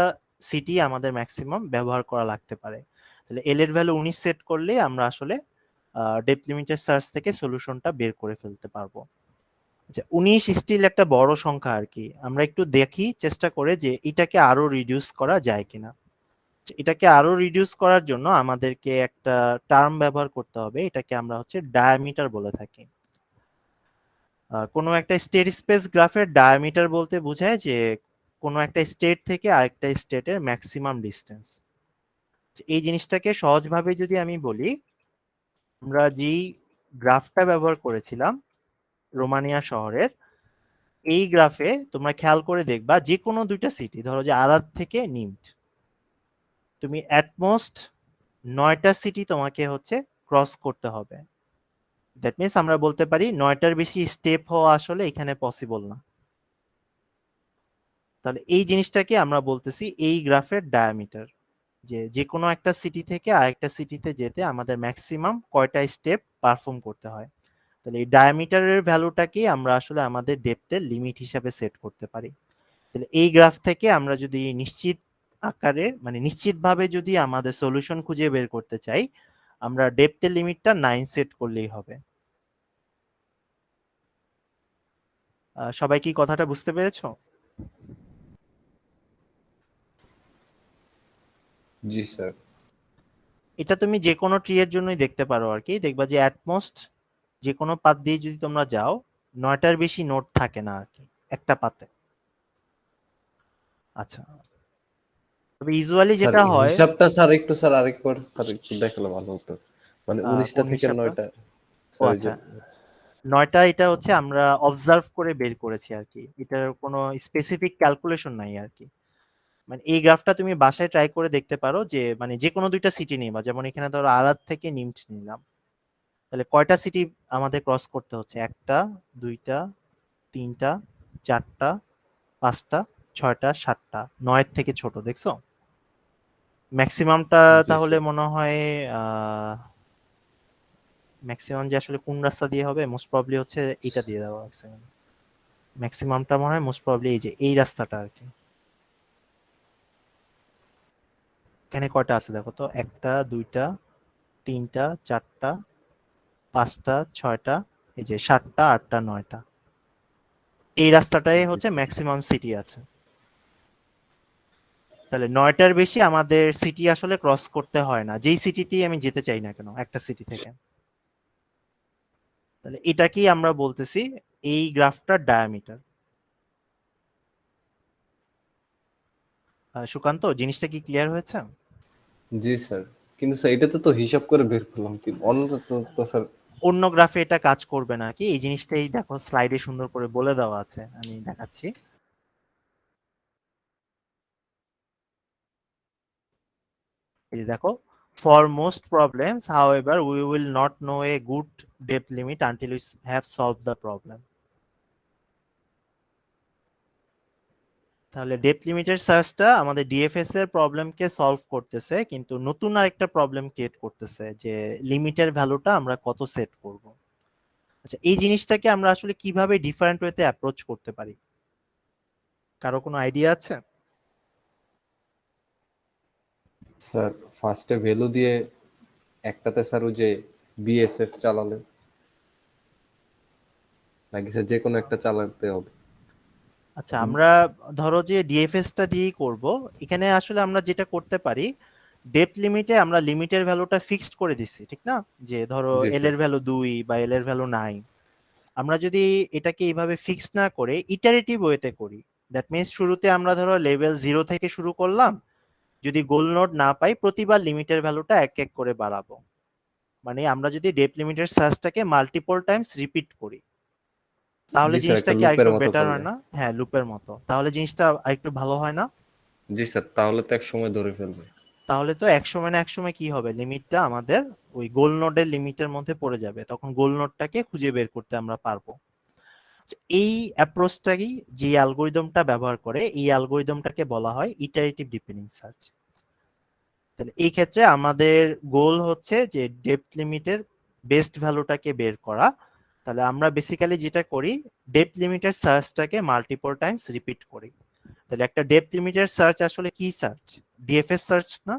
Speaker 3: সিটি আমাদের ম্যাক্সিমাম ব্যবহার করা লাগতে পারে। তাহলে এল এর ভ্যালু 19 সেট করলে আমরা আসলে ডেপথ লিমিটেড সার্চ থেকে সলিউশনটা বের করে ফেলতে পারবো। আচ্ছা, 19 স্টিল একটা বড় সংখ্যা আর কি। আমরা একটু দেখি চেষ্টা করে যে এটাকে আরো রিডিউস করা যায় কিনা। আচ্ছা, এটাকে আরো রিডিউস করার জন্য আমাদেরকে একটা টার্ম ব্যবহার করতে হবে, এটাকে আমরা হচ্ছে ডায়ামিটার বলে থাকি। কোনো একটা স্টেট স্পেস গ্রাফের ডায়ামিটার বলতে বোঝায় যে কোনো একটা স্টেট থেকে আরেকটা স্টেটের ম্যাক্সিমাম ডিস্টেন্স। এই জিনিসটাকে সহজভাবে যদি আমি বলি, আমরা যেই গ্রাফটা ব্যবহার করেছিলাম রোমানিয়া শহরের, এই গ্রাফে তোমরা খেয়াল করে দেখবা যে কোনো দুইটা সিটি, ধরো যে আরাদ থেকে নিমট, তুমি অ্যাটমোস্ট 9টা সিটি তোমাকে হচ্ছে ক্রস করতে হবে। দ্যাট মিনস আমরা বলতে পারি 9টার বেশি স্টেপ হওয়া আসলে এখানে পসিবল না। তাহলে এই জিনিসটাকে আমরা বলতেছি এই গ্রাফের ডায়ামিটার, যে যে কোনো একটা সিটি থেকে আরেকটা সিটিতে যেতে আমাদের ম্যাক্সিমাম কয়টা স্টেপ পারফর্ম করতে হয়। তাহলে এই ডায়ামিটারের ভ্যালুটাকে আমরা আসলে আমাদের ডেপথের লিমিট হিসাবে সেট করতে পারি। তাহলে এই গ্রাফ থেকে আমরা যদি নিশ্চিত আকারে, মানে নিশ্চিতভাবে যদি আমাদের সলিউশন খুঁজে বের করতে চাই, আমরা ডেপথের লিমিটটা 9 সেট করলেই হবে। সবাই কি কথাটা বুঝতে পেরেছো?
Speaker 2: জি স্যার।
Speaker 3: এটা তুমি যে কোনো ট্রি এর জন্যই দেখতে পারো আর কি। দেখবা যে অ্যাটমোস্ট যে কোনো পাথ দিয়ে যদি তোমরা যাও 9টার বেশি নোড থাকে না আর কি একটা পাতে। আচ্ছা, তবে ইউজুয়ালি
Speaker 2: স্যার
Speaker 3: যেটা হয়,
Speaker 2: হিসাবটা স্যার একটু স্যার আরেকবার স্যার একটু দেখালে ভালো হতো। মানে 19টা
Speaker 3: কোন
Speaker 2: থেকে
Speaker 3: হিসাবটা?
Speaker 2: 9টা
Speaker 3: ও
Speaker 2: স্যার, এই যে
Speaker 3: আচ্ছা, 9টা এটা হচ্ছে আমরা অবজার্ভ করে বের করেছি আর কি। এটার কোনো স্পেসিফিক ক্যালকুলেশন নাই আর কি। মানে এই গ্রাফটা তুমি বাসায় ট্রাই করে দেখতে পারো, যে মানে যে কোনো দুইটা সিটি নিবা, যেমন এখানে ধরো আরাদ থেকে নিমট নিলাম, তাহলে কয়টা সিটি আমাদের ক্রস করতে হচ্ছে? 1টা, 2টা, 3টা, 4টা, 5টা, 6টা, 7টা, 9 থেকে ছোট, দেখছো? ম্যাক্সিমামটা
Speaker 2: জি
Speaker 3: তাহলে
Speaker 2: স্যার।
Speaker 3: মনে হয় ম্যাক্সিমাম যে আসলে কোন রাস্তা দিয়ে হবে, মোস্ট প্রবাবলি হচ্ছে এটা দিয়ে দেওয়া আছে। ম্যাক্সিমামটা মনে হয় মোস্ট প্রবাবলি এই যে এই রাস্তাটা আর কি। এখানে কয়টা আছে দেখো তো, 1টা, 2টা, 3টা, 4টা, 5টা, 6টা, এই যে 7টা, 8টা, 9টা, এই রাস্তাটাই
Speaker 2: জি
Speaker 3: হচ্ছে
Speaker 2: স্যার।
Speaker 3: ম্যাক্সিমাম সিটি আছে। তাহলে 9টার বেশি আমাদের সিটি আসলে ক্রস করতে হয় না, যেই সিটিতেই আমি যেতে চাই না কেন একটা সিটি থেকে। তাহলে এটাকেই আমরা বলতেছি এই গ্রাফটার ডায়ামিটার। সুকান্ত, জিনিসটা কি ক্লিয়ার হয়েছে?
Speaker 2: জি স্যার। কিন্তু স্যার এটাতে তো হিসাব করে বের করলাম, কি অন্যটা তো স্যার।
Speaker 3: অন্য গ্রাফে এটা কাজ করবে না কি? এই জিনিসটাই দেখো স্লাইডে সুন্দর করে বলে দেওয়া আছে, আমি দেখাচ্ছি। এই যে দেখো, for most problems however we will not know a good depth limit until we have solved the problem. তাহলে ডেপথ লিমিটেড সার্চটা আমাদের ডিএফএস এর প্রবলেমকে সলভ করতেছে, কিন্তু নতুন আরেকটা প্রবলেম ক্রিয়েট করতেছে যে লিমিটের ভ্যালুটা আমরা কত সেট করব। আচ্ছা, এই জিনিসটাকে আমরা আসলে কিভাবে ডিফারেন্ট ওয়েতে অ্যাপ্রোচ করতে পারি? কারো কোনো আইডিয়া আছে?
Speaker 2: স্যার ফার্স্টে ভ্যালু দিয়ে একটাতে স্যার ওই যে বিএসএফ চালালে, নাকি স্যার যে কোনো একটা চালাতে হবে?
Speaker 3: আচ্ছা, আমরা ধরো যে ডিএফএস টা দিয়েই করব। এখানে আসলে আমরা যেটা করতে পারি, ডেপথ লিমিটে আমরা লিমিটের ভ্যালুটা ফিক্সড করে দিচ্ছি, ঠিক না? যে ধরো
Speaker 2: জি
Speaker 3: এল
Speaker 2: স্যার।
Speaker 3: এর ভ্যালু 2 বা এল এর ভ্যালু 9। আমরা যদি এটাকে এইভাবে ফিক্স না করে ইটারেটিভ ওয়েতে করি, দ্যাট মিনস শুরুতে আমরা ধরো লেভেল 0 থেকে শুরু করলাম, যদি গোল নোড না পাই প্রতিবার লিমিটের ভ্যালুটা এক এক করে বাড়াবো। মানে আমরা যদি ডেপথ লিমিটের সার্চটাকে মাল্টিপল টাইমস রিপিট করি, তাহলে
Speaker 2: জি স্যার,
Speaker 3: জিনিসটা
Speaker 2: একটা
Speaker 3: কি
Speaker 2: লুপের
Speaker 3: আরেকটু
Speaker 2: মতো
Speaker 3: বেটার
Speaker 2: করলে।
Speaker 3: হয় না? হ্যাঁ, লুপের মতো, তাহলে জিনিসটা আরেকটু ভালো হয় না?
Speaker 2: জি স্যার, তাহলে তো এক সময় ধরে ফেলবে।
Speaker 3: তাহলে তো একসময় না একসময় কি হবে, লিমিটটা আমাদের ওই গোল নোডের লিমিটের মধ্যে পড়ে যাবে, তখন গোল নোডটাকে খুঁজে বের করতে আমরা পারবো। আচ্ছা, এই অ্যাপ্রোচটাই যে অ্যালগোরিদমটা ব্যবহার করে, এই অ্যালগোরিদমটাকে বলা হয় ইটারেটিভ ডিপেন্ডিং সার্চ। তাহলে এই ক্ষেত্রে আমাদের গোল হচ্ছে যে ডেপথ লিমিটের বেস্ট ভ্যালুটাকে বের করা। তাহলে আমরা বেসিক্যালি যেটা করি, ডেপথ লিমিটের সার্চটাকে মাল্টিপল টাইমস রিপিট করি। তাহলে একটা ডেপথ লিমিটের সার্চ আসলে কি সার্চ? ডিএফএস সার্চ না?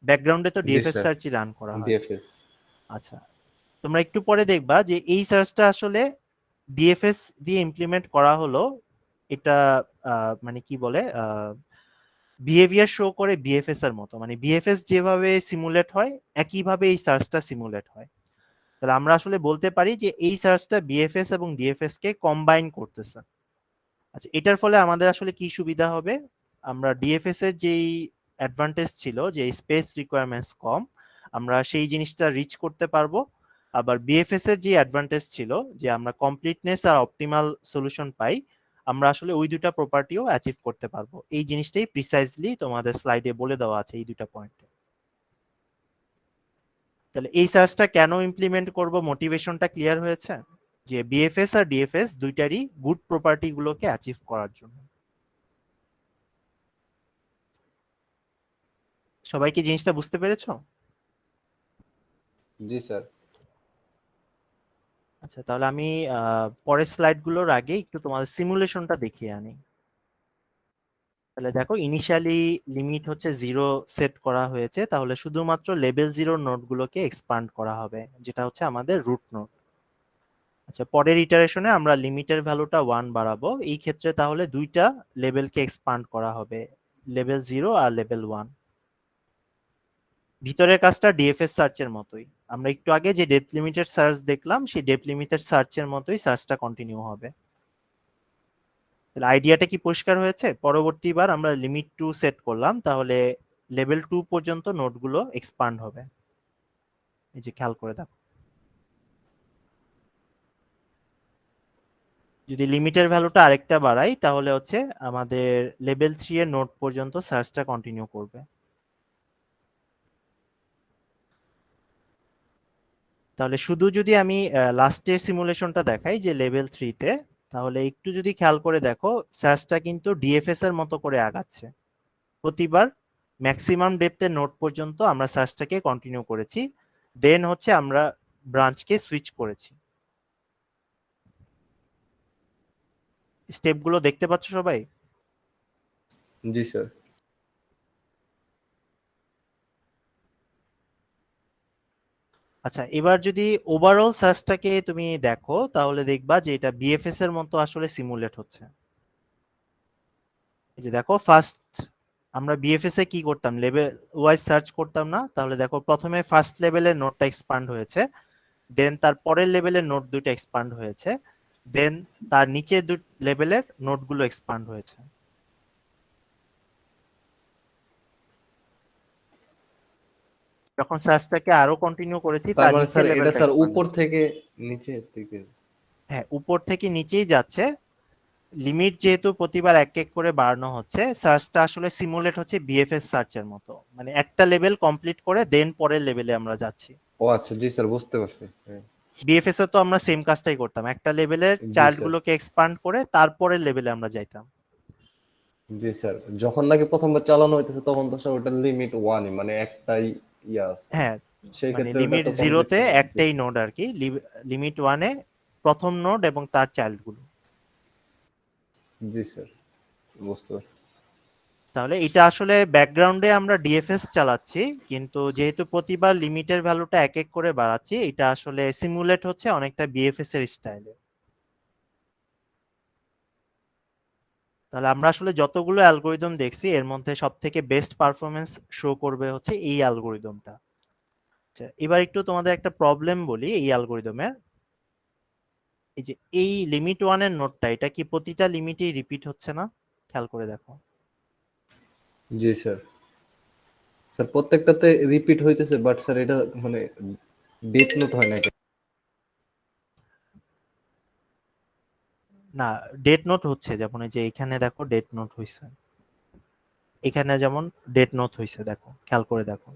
Speaker 3: ব্যাকগ্রাউন্ডে তো
Speaker 2: জি
Speaker 3: ডিএফএস
Speaker 2: স্যার,
Speaker 3: সার্চই রান করা হয়।
Speaker 2: ডিএফএস।
Speaker 3: আচ্ছা, তোমরা একটু পরে দেখবা যে এই সার্চটা আসলে ডিএফএস দিয়ে ইমপ্লিমেন্ট করা হলো। এটা মানে কি বলে, বিহেভিয়ার শো করে বিএফএস এর মতো, মানে বিএফএস যেভাবে সিমুলেট হয় একইভাবে এই সার্চটা সিমুলেট হয়। তাহলে আমরা আসলে বলতে পারি যে এই সার্চটা বিএফএস এবং ডিএফএস কে কম্বাইন করতেছে। আচ্ছা, এটার ফলে আমাদের আসলে কি সুবিধা হবে? আমরা ডিএফএস এর যেই অ্যাডভান্টেজ ছিল যে স্পেস রিকোয়ারমেন্টস কম, আমরা সেই জিনিসটা রিচ করতে পারবো। আবার বিএফএস এর যে অ্যাডভান্টেজ ছিল যে আমরা কমপ্লিটনেস আর অপটিমাল সলিউশন পাই, আমরা আসলে ওই দুটা প্রপার্টিও অ্যাচিভ করতে পারবো। এই জিনিসটাই প্রিসাইজলি তোমাদের স্লাইডে বলে দেওয়া আছে এই দুটা পয়েন্টে। তাহলে এই সার্চটা কেন ইমপ্লিমেন্ট করব, মোটিভেশনটা ক্লিয়ার হয়েছে? যে বিএফএস আর ডিএফএস দুইটারই গুড প্রপার্টি গুলোকে অ্যাচিভ করার জন্য। সবাই কি জিনিসটা বুঝতে পেরেছো?
Speaker 2: জি স্যার।
Speaker 3: আচ্ছা, তাহলে আমি পরের স্লাইডগুলোর আগে একটু তোমাদের সিমুলেশনটা দেখিয়ে আনি। তাহলে দেখো, ইনিশিয়ালি লিমিট হচ্ছে 0 সেট করা হয়েছে, তাহলে শুধুমাত্র লেভেল 0 নোডগুলোকে এক্সপান্ড করা হবে, যেটা হচ্ছে আমাদের রুট নোড। আচ্ছা, পরের ইটারেশনে আমরা লিমিটের ভ্যালুটা 1 বাড়াবো, এই ক্ষেত্রে তাহলে দুইটা লেভেলকে এক্সপান্ড করা হবে, লেভেল 0 আর লেভেল 1। ভিতরের কাজটা ডিএফএস সার্চের মতোই, আমরা একটু আগে যে ডেপথ লিমিটেড সার্চ দেখলাম সেই ডেপথ লিমিটেড সার্চের মতোই সার্চটা কন্টিনিউ হবে। তাহলে আইডিয়াটা কি পরিষ্কার হয়েছে? পরবর্তীবার আমরা লিমিট 2 সেট করলাম, তাহলে লেভেল 2 পর্যন্ত নোডগুলো এক্সপান্ড হবে। এই যে খেয়াল করে দেখো, যদি লিমিটের ভ্যালুটা আরেকটা বাড়াই তাহলে হচ্ছে আমাদের লেভেল 3 এর নোড পর্যন্ত সার্চটা কন্টিনিউ করবে। তাহলে শুধু যদি আমি লাস্টের সিমুলেশনটা দেখাই যে লেভেল 3 তে, তাহলে একটু যদি খেয়াল করে দেখো, সার্চটা কিন্তু ডিএফএস এর মতো করে আগাচ্ছে। প্রতিবার ম্যাক্সিমাম ডেপথের নোড পর্যন্ত আমরা সার্চটাকে কন্টিনিউ করেছি, দেন হচ্ছে আমরা ব্রাঞ্চকে সুইচ করেছি। স্টেপগুলো দেখতে পাচ্ছ সবাই?
Speaker 2: জি স্যার।
Speaker 3: আচ্ছা, এবার যদি ওভারঅল সার্চটাকে তুমি দেখো তাহলে দেখবা যে এটা বিএফএস এর মতো আসলে সিমুলেট হচ্ছে। এই যে দেখো, ফার্স্ট আমরা বিএফএস এ কি করতাম, লেভেল ওয়াইজ সার্চ করতাম না? তাহলে দেখো, প্রথমে ফার্স্ট লেভেলের নোডটা এক্সপান্ড হয়েছে, দেন তার পরের লেভেলের নোড দুইটা এক্সপান্ড হয়েছে, দেন তার নিচের দুই লেভেলের নোডগুলো এক্সপান্ড হয়েছে। যখন সার্চটাকে আরো কন্টিনিউ করেছি
Speaker 2: তার
Speaker 3: তার
Speaker 2: মানে
Speaker 3: নিচের
Speaker 2: স্যার এটা
Speaker 3: লেভেলটা
Speaker 2: স্যার
Speaker 3: এক্সপান্ড,
Speaker 2: উপর থেকে নিচের দিকে।
Speaker 3: হ্যাঁ উপর থেকে নিচেই যাচ্ছে। লিমিট যেহেতু প্রতিবার এক এক করে বাড়ানো হচ্ছে, সার্চটা আসলে সিমুলেট হচ্ছে বিএফএস সার্চের মতো, মানে একটা লেভেল কমপ্লিট করে দেন পরের লেভেলে আমরা যাচ্ছি।
Speaker 2: ও আচ্ছা, জি স্যার, বুঝতে পারছি। হ্যাঁ।
Speaker 3: বিএফএস এ তো আমরা সেম কাজটাই করতাম, একটা লেভেলের
Speaker 2: জি
Speaker 3: চাইল্ড
Speaker 2: স্যার।
Speaker 3: গুলোকে এক্সপান্ড করে তারপরের লেভেলে আমরা যাইতাম।
Speaker 2: জি স্যার, যখন নাকি প্রথমবার চালানো হইতেছে তখন তো স্যার ওটার লিমিট 1, মানে একটাই ইয়া আছে।
Speaker 3: হ্যাঁ,
Speaker 2: সেই
Speaker 3: মানে
Speaker 2: ক্ষেত্রে ওটা
Speaker 3: লিমিট
Speaker 2: তো কমপ্লিট
Speaker 3: জিরোতে
Speaker 2: করে। জি
Speaker 3: একটাই নোড আর কি, লিমিট ওয়ানে প্রথম নোড এবং তার চাইল্ড গুলো।
Speaker 2: জি স্যার, বুঝতে পারছি।
Speaker 3: তাহলে এটা আসলে ব্যাকগ্রাউন্ডে আমরা ডিএফএস চালাচ্ছি, কিন্তু যেহেতু প্রতিবার লিমিটের ভ্যালুটা এক এক করে বাড়াচ্ছি, এটা আসলে সিমুলেট হচ্ছে অনেকটা বিএফএস এর স্টাইলে। তাহলে আমরা আসলে যতগুলো অ্যালগোরিদম দেখছি এর মধ্যে সব থেকে বেস্ট পারফরমেন্স শো করবে হচ্ছে এই অ্যালগোরিদমটা। আচ্ছা, এবার একটু তোমাদের একটা প্রবলেম বলি এই অ্যালগোরিদমের। এই যে এই লিমিট ওয়ানের নোটটা, এটা কি প্রতিটা লিমিটেই রিপিট হচ্ছে না? খেয়াল করে দেখো।
Speaker 2: জি স্যার। স্যার প্রত্যেকটাতে রিপিট হইতেছে, বাট স্যার এটা মানে ডেট নোট হয় না কেন?
Speaker 3: না, ডেট নোট হচ্ছে, যেমন এই যে এখানে দেখো ডেট নোট হইছে। এখানে যেমন ডেট নোট হয়েছে, দেখো খেয়াল করে দেখো,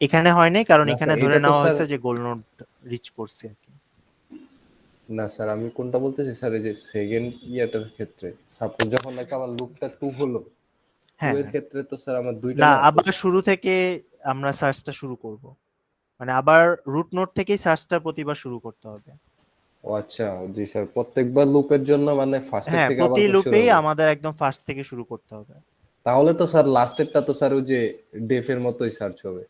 Speaker 3: এখানে হয় নাই কারণ
Speaker 2: না
Speaker 3: এখানে
Speaker 2: স্যার,
Speaker 3: ধরে
Speaker 2: এটা তো
Speaker 3: নেওয়া
Speaker 2: স্যার,
Speaker 3: হয়েছে যে গোল নোট রিচ করছে আর কি।
Speaker 2: না স্যার আমি কোনটা বলতেছি স্যার, এই যে সেকেন্ড ইয়ারটার ক্ষেত্রে সাপোজ যখন নাকি আমার লুপটা 2 হলো, 2
Speaker 3: হ্যাঁ
Speaker 2: এর
Speaker 3: হ্যাঁ।
Speaker 2: ক্ষেত্রে তো স্যার আমার দুইটা
Speaker 3: না,
Speaker 2: না তো।
Speaker 3: আবার শুরু থেকে আমরা সার্চটা শুরু করব, মানে আবার রুট নোট থেকেই সার্চটা প্রতিবার শুরু করতে হবে।
Speaker 2: ও আচ্ছা, জি স্যার, প্রত্যেকবার লুপের জন্য মানে ফার্স্টের
Speaker 3: হ্যাঁ,
Speaker 2: থেকে আবার
Speaker 3: প্রতি
Speaker 2: শুরু
Speaker 3: লুপেই
Speaker 2: হবে।
Speaker 3: আমাদের একদম ফার্স্ট থেকে শুরু করতে হবে।
Speaker 2: তাহলে তো স্যার লাস্টেরটা তো স্যার ওই যে ডেফের মতোই সার্চ হবে,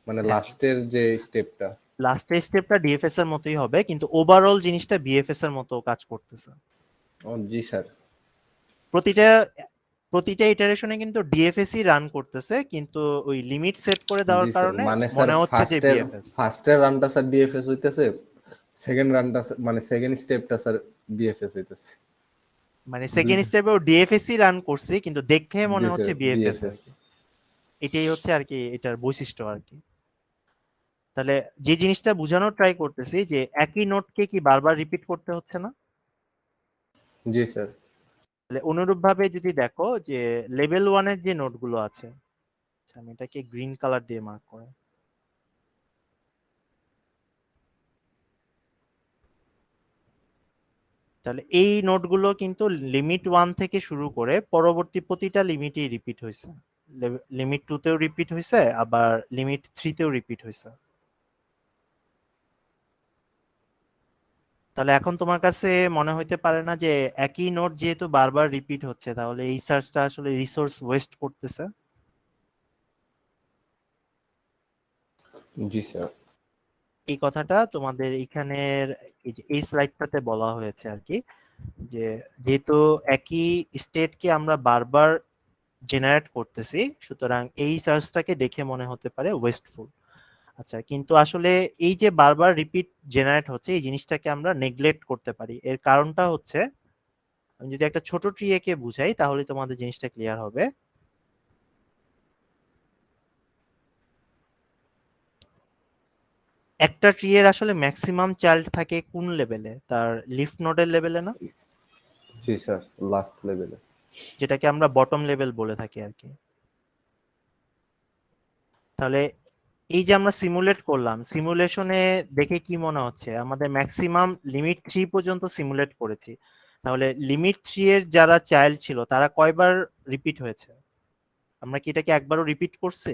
Speaker 2: মানে
Speaker 3: হ্যাঁ,
Speaker 2: লাস্টের যে স্টেপটা।
Speaker 3: লাস্টের স্টেপটা ডিএফএস এর মতোই হবে, কিন্তু ওভারঅল জিনিসটা বিএফএস এর মতো কাজ করতেছে।
Speaker 2: ও জি স্যার।
Speaker 3: প্রতিটা প্রতিটা ইটারেশনে কিন্তু ডিএফএসই রান করতেছে, কিন্তু ওই লিমিট সেট করে দেওয়ার
Speaker 2: জি স্যার,
Speaker 3: কারণে
Speaker 2: মানে স্যার
Speaker 3: মনে হচ্ছে যে বিএফএস।
Speaker 2: ফার্স্টের রানটা স্যার ডিএফএস হইতেছে, সেকেন্ড রানটা মানে সেকেন্ড স্টেপটা স্যার বিএফএস হইতেছে।
Speaker 3: মানে সেকেন্ড স্টেপেও ডিএফএসই রান করছে, কিন্তু দেখে মনে
Speaker 2: জি
Speaker 3: হচ্ছে
Speaker 2: স্যার,
Speaker 3: বিএফএস আর
Speaker 2: বিএফএস।
Speaker 3: কি। এটাই হচ্ছে আর কি এটার বৈশিষ্ট্য আর কি। তাহলে যে জিনিসটা বোঝানোর ট্রাই করতেছি যে একই নোটকে কি বারবার রিপিট করতে হচ্ছে না।
Speaker 2: জি স্যার।
Speaker 3: তাহলে অনুরূপ ভাবে যদি দেখো যে লেভেল 1 এর যে নোটগুলো আছে, আচ্ছা আমি এটাকে গ্রিন কালার দিয়ে মার্ক করে, তাহলে এই নোটগুলো কিন্তু লিমিট 1 থেকে শুরু করে পরবর্তী প্রতিটা লিমিটেই রিপিট হয়েছে। লিমিট 2 তেও রিপিট হয়েছে, আবার লিমিট 3 তেও রিপিট হয়েছে। তাহলে এখন তোমার কাছে মনে হইতে পারে না যে একই নোট যেহেতু বারবার রিপিট হচ্ছে, তাহলে এই সার্চটা আসলে রিসোর্স ওয়েস্ট করতেছে?
Speaker 2: জি স্যার।
Speaker 3: এই কথাটা তোমাদের এখানের এই যে এই স্লাইডটাতে বলা হয়েছে আর কি, যে যেহেতু একই স্টেটকে আমরা বারবার জেনারেট করতেছি, সুতরাং এই সার্চটাকে দেখে মনে হতে পারে ওয়েস্টফুল। আচ্ছা, কিন্তু আসলে এই যে বারবার রিপিট জেনারেট হচ্ছে এই জিনিসটাকে আমরা নেগলেক্ট করতে পারি। এর কারণটা হচ্ছে, আমি যদি একটা ছোট ট্রি একে বুঝাই তাহলে তোমাদের জিনিসটা ক্লিয়ার হবে। একটা ট্রি এর আসলে ম্যাক্সিমাম চাইল্ড থাকে কোন লেভেলে? তার লিফ নোডের লেভেলে না,
Speaker 2: জি স্যার, লাস্ট লেভেলে।
Speaker 3: যেটাকে আমরা বটম লেভেল বলে থাকি আর কি। তাহলে এই যে আমরা সিমুলেট করলাম, সিমুলেশনে দেখে কি মনে হচ্ছে আমাদের ম্যাক্সিমাম লিমিট 3 পর্যন্ত সিমুলেট করেছি। তাহলে লিমিট 3 এর যারা চাইল্ড ছিল তারা কয়বার রিপিট হয়েছে? আমরা কি এটাকে একবারও রিপিট করছি?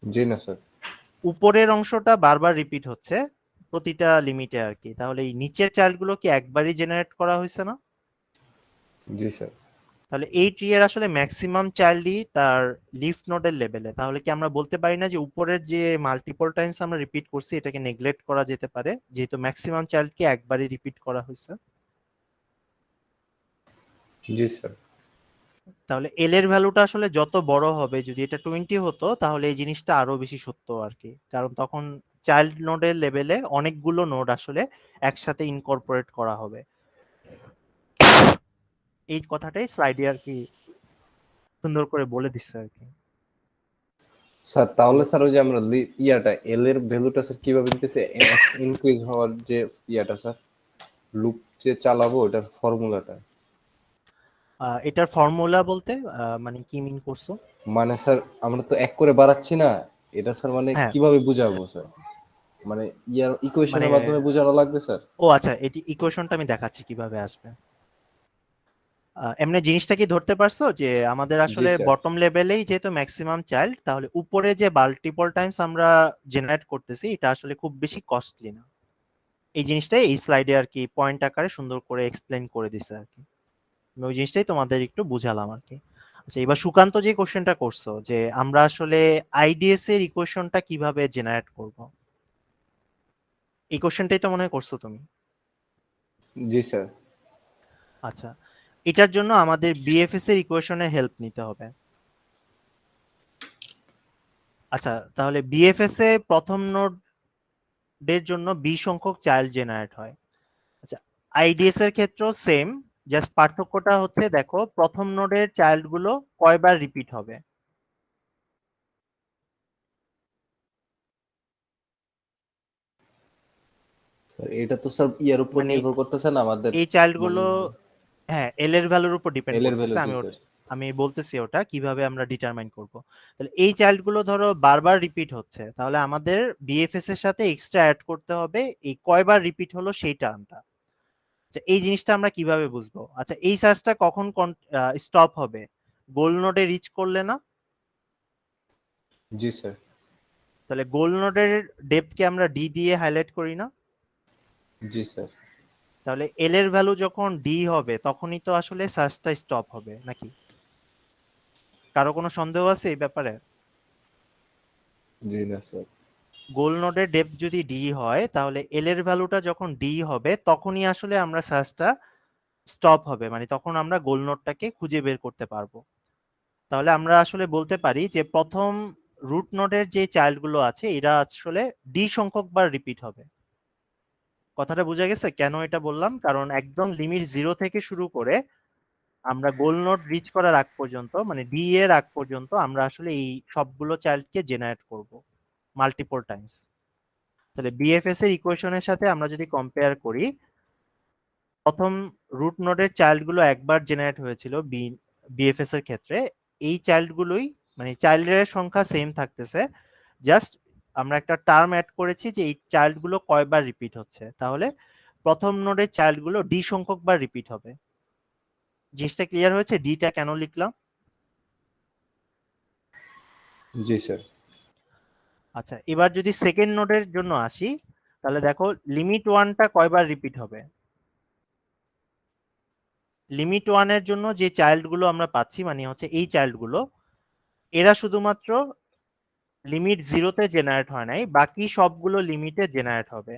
Speaker 2: জি না স্যার।
Speaker 3: উপরের অংশটা বারবার রিপিট হচ্ছে প্রতিটা লিমিটে আর কি। তাহলে এই নিচের চাইল্ডগুলো কি একবারই জেনারেট করা হয়েছে না?
Speaker 2: জি স্যার।
Speaker 3: তাহলে এই ট্রি এর আসলে ম্যাক্সিমাম চাইল্ডই তার লিফ নোডের লেভেলে। তাহলে কি আমরা বলতে পারি না যে উপরের যে মাল্টিপল টাইমস আমরা রিপিট করছি এটাকে নেগলেক্ট করা যেতে পারে, যেহেতু ম্যাক্সিমাম চাইল্ডকে একবারই রিপিট করা হয়েছে?
Speaker 2: জি স্যার।
Speaker 3: তাহলে এল এর ভ্যালুটা আসলে যত বড় হবে, যদি এটা 20 হতো তাহলে এই জিনিসটা আরো বেশি সত্য আর কি, কারণ তখন চাইল্ড নোডের লেভেলে অনেকগুলো নোড আসলে একসাথে ইনকর্পোরেট করা হবে। এই কথাটাই স্লাইডে আর কি সুন্দর করে বলে দিচ্ছে আর কি।
Speaker 2: স্যার তাহলে স্যার ওই যে আমরা ইয়াটা এল এর ভ্যালুটা স্যার কিভাবে দিতেছে, ইনক্রিজ হওয়ার যে ইয়াটা স্যার, লুপ যে চালাবো ওটার ফর্মুলাটা।
Speaker 3: এটার ফর্মুলা বলতে মানে কি মিন করছো?
Speaker 2: মানে স্যার আমরা তো এক করে বাড়াচ্ছি না, এটা স্যার মানে
Speaker 3: হ্যাঁ,
Speaker 2: কিভাবে বুঝাবো স্যার, মানে ইয়ার
Speaker 3: মানে
Speaker 2: ইকুয়েশনের মাধ্যমে বোঝানো লাগবে স্যার?
Speaker 3: ও আচ্ছা, এটি ইকুয়েশনটা আমি দেখাচ্ছি কিভাবে আসবে। এমনি জিনিসটা কি ধরতে পারছো যে আমাদের
Speaker 2: জি
Speaker 3: আসলে
Speaker 2: স্যার।
Speaker 3: বটম লেভেলেই যেহেতু ম্যাক্সিমাম চাইল্ড, তাহলে উপরে যে মাল্টিপল টাইমস আমরা জেনারেট করতেছি এটা আসলে খুব বেশি কস্টলি না। এই জিনিসটাই এই স্লাইডে আর কি পয়েন্ট আকারে সুন্দর করে এক্সপ্লেন করে দিছে আর কি। আমি ওই জিনিসটাই তোমাদের একটু বুঝালাম আর কি। আচ্ছা, এবার সুকান্ত যে কোশ্চেনটা করছো যে আমরা আসলে আইডিএস এর ইকুয়েশনটা কিভাবে জেনারেট করব, এই কোশ্চেনটাই তো মনে হয় করছো তুমি।
Speaker 2: জি স্যার।
Speaker 3: আচ্ছা, এটার জন্য আমাদের বিএফএস এর ইকুয়েশনের হেল্প নিতে হবে। আচ্ছা, তাহলে বিএফএস এ প্রথম নোডের জন্য 20 সংখ্যক চাইল্ড জেনারেট হয়। আচ্ছা, আইডিএস এর ক্ষেত্রেও সেম, জাস্ট পার্থক্যটা হচ্ছে দেখো প্রথম নোডের চাইল্ড গুলো কয়বার রিপিট হবে।
Speaker 2: স্যার এটা তো স্যার ইয়ার উপর
Speaker 3: মানে
Speaker 2: নির্ভর করতেছে না আমাদের,
Speaker 3: এই চাইল্ড
Speaker 2: মানে
Speaker 3: গুলো, হ্যাঁ এল এর ভ্যালুর উপর ডিপেন্ড
Speaker 2: এল এর ভ্যালু।
Speaker 3: করতেছে।
Speaker 2: জি স্যার।
Speaker 3: আমি বলতেছি ওটা কিভাবে আমরা ডিটারমাইন করব। তাহলে এই চাইল্ড গুলো ধরো বারবার রিপিট হচ্ছে, তাহলে আমাদের বিএফএস এর সাথে এক্সট্রা অ্যাড করতে হবে এই কয়বার রিপিট হলো সেই টার্মটা। আচ্ছা এই জিনিসটা আমরা কিভাবে বুঝবো? আচ্ছা এই সার্চটা কখন স্টপ হবে? গোল নোডে রিচ করলে না?
Speaker 2: জি স্যার।
Speaker 3: তাহলে গোল নোডের ডেপথ কে আমরা ডি দিয়ে হাইলাইট করি না?
Speaker 2: জি স্যার।
Speaker 3: তাহলে এল এর ভ্যালু যখন ডি হবে তখনই তো আসলে সার্চটা স্টপ হবে নাকি? কারো কোনো সন্দেহ আছে এই ব্যাপারে?
Speaker 2: জি না স্যার।
Speaker 3: গোল নোডের ডেপথ যদি ডি হয় তাহলে এল এর ভ্যালুটা যখন ডি হবে তখনই আসলে আমরা সার্চটা স্টপ হবে, মানে তখন আমরা গোল নোডটাকে খুঁজে বের করতে পারবো। তাহলে আমরা আসলে বলতে পারি যে প্রথম রুট নোডের যে চাইল্ড গুলো আছে এরা আসলে ডি সংখ্যক বার রিপিট হবে। কথাটা বোঝা গেছে কেন এটা বললাম? কারণ একদম লিমিট 0 থেকে শুরু করে আমরা গোল নোড রিচ করার আগ পর্যন্ত, মানে ডি এর আগ পর্যন্ত আমরা আসলে এই সবগুলো চাইল্ডকে জেনারেট করব মাল্টিপল টাইমস। তাহলে বিএফএস এর ইকুয়েশনের সাথে আমরা যদি কম্পেয়ার করি, প্রথম রুট নোডের চাইল্ড গুলো একবার জেনারেট হয়েছিল বিএফএস এর ক্ষেত্রে, এই চাইল্ড গুলোই মানে চাইল্ডের সংখ্যা সেম থাকতেছে, জাস্ট আমরা একটা টার্ম অ্যাড করেছি যে এই চাইল্ড গুলো কয়বার রিপিট হচ্ছে। তাহলে প্রথম নোডের চাইল্ড গুলো ডি সংখ্যক বার রিপিট হবে। জিনিসটা ক্লিয়ার হয়েছে? ডিটা কেন লিখলাম?
Speaker 2: জি স্যার।
Speaker 3: আচ্ছা এবার যদি সেকেন্ড নোডের জন্য আসি, তাহলে দেখো লিমিট ওয়ানটা কয়বার রিপিট হবে? লিমিট ওয়ানের জন্য যে চাইল্ড গুলো আমরা পাচ্ছি মানে হচ্ছে এই চাইল্ড গুলো, এরা শুধুমাত্র লিমিট 0-তে জেনারেট হয় নাই, বাকি সবগুলো লিমিটে জেনারেট হবে।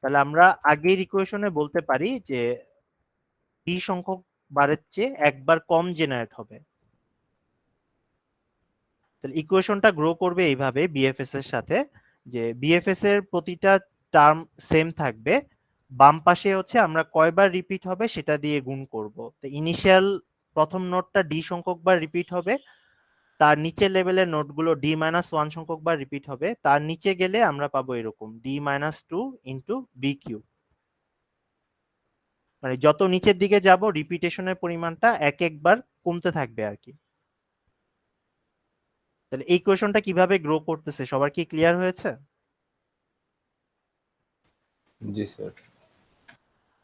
Speaker 3: তাহলে আমরা আগের ইকুয়েশনে বলতে পারি যে ডি সংখ্যক বারের চেয়ে একবার কম জেনারেট হবে। তাহলে ইকুয়েশনটা গ্রো করবে এইভাবে বিএফএস এর সাথে, যে বিএফএস এর প্রতিটা টার্ম সেম থাকবে, বাম পাশে হচ্ছে আমরা কয়বার রিপিট হবে সেটা দিয়ে গুণ করব। তো ইনিশিয়াল প্রথম নোটটা ডি সংখ্যক বার রিপিট হবে, তার নিচের লেভেলের নোটগুলো ডি মাইনাস ওয়ান সংখ্যক বার রিপিট হবে, তার নিচে গেলে আমরা পাবো এরকম D minus two into B Q. মানে যত নিচের দিকে যাব রিপিটেশনের পরিমাণটা এক একবার কমতে থাকবে আর কি। তাহলে এই কোয়েশনটা কিভাবে গ্রো করতেছে সবার কি ক্লিয়ার হয়েছে?
Speaker 2: জি স্যার।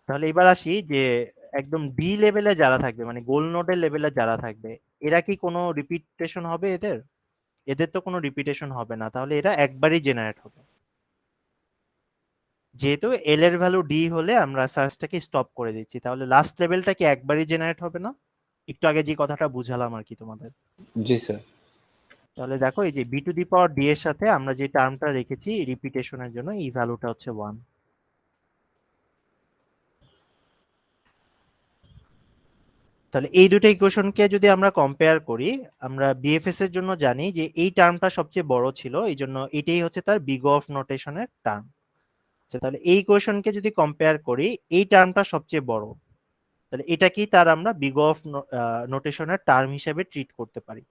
Speaker 3: তাহলে এবার আসি যে একদম ডি লেভেলে যারা থাকবে মানে গোল নোডের লেভেলে যারা থাকবে, এরা কি কোনো রিপিটেশন হবে এদের? এদের তো কোনো রিপিটেশন হবে না, তাহলে এরা একবারই জেনারেট হবে। যেহেতু এল এর ভ্যালু ডি হলে আমরা সার্চটাকে স্টপ করে দিচ্ছি, তাহলে লাস্ট লেভেলটা কি একবারই জেনারেট হবে না? একটু আগে যে কথাটা বুঝালাম আর কি তোমাদের।
Speaker 2: জি স্যার।
Speaker 3: তাহলে দেখো এই যে B to the power D এর সাথে আমরা যে টার্মটা রেখেছি রিপিটেশনের জন্য, এই ভ্যালুটা হচ্ছে 1। তাহলে এই দুটো ইকুয়েশনকে যদি আমরা কম্পেয়ার করি, আমরা বিএফএস এর জন্য জানি যে এই টার্মটা সবচেয়ে বড় ছিল, এই জন্য এটাই হচ্ছে তার বিগ অফ নোটেশনের টার্ম। আচ্ছা তাহলে এই ইকুয়েশনকে যদি কম্পেয়ার করি, এই টার্মটা সবচেয়ে বড়, তাহলে এটা কি তার আমরা বিগ অফ নোটেশনের টার্ম হিসেবে ট্রিট করতে পারি।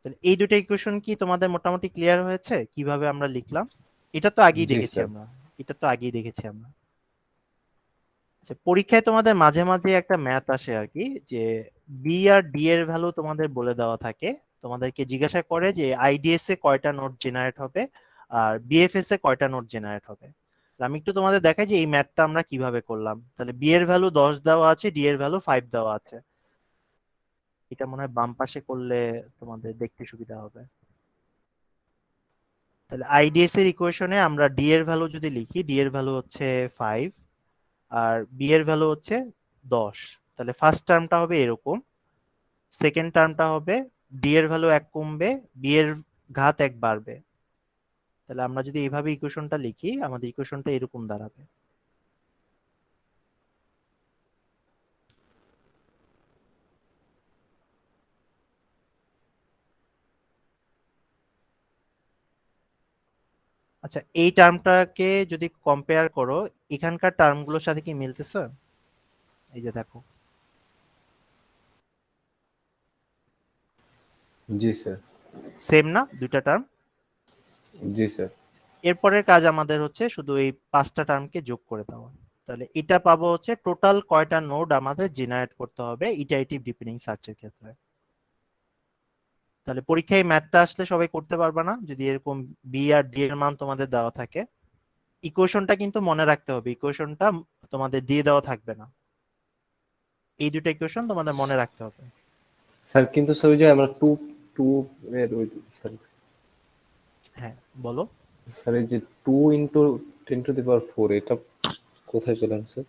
Speaker 3: তাহলে এই দুটো ইকুয়েশন কি তোমাদের মোটামুটি ক্লিয়ার হয়েছে কিভাবে আমরা লিখলাম? এটা তো আগেই
Speaker 2: জি
Speaker 3: দেখেছি
Speaker 2: স্যার।
Speaker 3: আমরা, এটা তো আগেই দেখেছি আমরা। আচ্ছা পরীক্ষায় তোমাদের মাঝে মাঝে একটা ম্যাথ আসে আর কি, যে বি আর ডি এর ভ্যালু তোমাদের বলে দেওয়া থাকে, তোমাদেরকে জিজ্ঞাসা করে যে আইডিএস এ কয়টা নোট জেনারেট হবে আর বিএফএস এ কয়টা নোট জেনারেট হবে। আমি একটু তোমাদের দেখাই যে এই ম্যাথটা আমরা কিভাবে করলাম। তাহলে বি এর ভ্যালু 10 দেওয়া আছে, ডি এর ভ্যালু 5 দেওয়া আছে। এটা মনে হয় বাম পাশে করলে তোমাদের দেখতে সুবিধা হবে। তাহলে আইডিএস এর ইকুয়েশনে আমরা ডি এর ভ্যালু যদি লিখি, ডি এর ভ্যালু হচ্ছে 5 আর বি এর ভ্যালু হচ্ছে 10। তাহলে ফার্স্ট টার্মটা হবে এরকম, সেকেন্ড টার্মটা হবে ডি এর ভ্যালু 1 কমবে, বি এর ঘাত 1 বাড়বে। তাহলে আমরা যদি এইভাবে ইকুয়েশনটা লিখি, আমাদের ইকুয়েশনটা এরকম দাঁড়াবে। আচ্ছা এই টার্মটাকে যদি কম্পেয়ার করো এখানকার টার্মগুলোর সাথে কি মিলতেছে? এই যে দেখো,
Speaker 2: জি স্যার।
Speaker 3: সেম না দুইটা টার্ম?
Speaker 2: জি স্যার।
Speaker 3: এরপরের কাজ আমাদের হচ্ছে শুধু এই 5টা টার্মকে যোগ করে দেওয়া। তাহলে এটা পাবো হচ্ছে টোটাল কয়টা নোড আমাদের জেনারেট করতে হবে ইটারেটিভ ডিপেন্ডিং সার্চের ক্ষেত্রে। তাহলে পরীক্ষায় ম্যাথটা আসলে সবাই করতে পারবে না যদি এরকম বি আর ডি এর মান তোমাদের দেওয়া থাকে। ইকুয়েশনটা কিন্তু মনে রাখতে হবে, ইকুয়েশনটা তোমাদের দিয়ে দেওয়া থাকবে না, এই দুটো ইকুয়েশন তোমাদের মনে রাখতে হবে।
Speaker 2: স্যার কিন্তু স্যার ওই যে আমরা টু টু এর ওই স্যার
Speaker 3: হ্যাঁ বলো।
Speaker 2: স্যার এই যে 2 × 10⁴ এটা কোথায় পেলাম স্যার?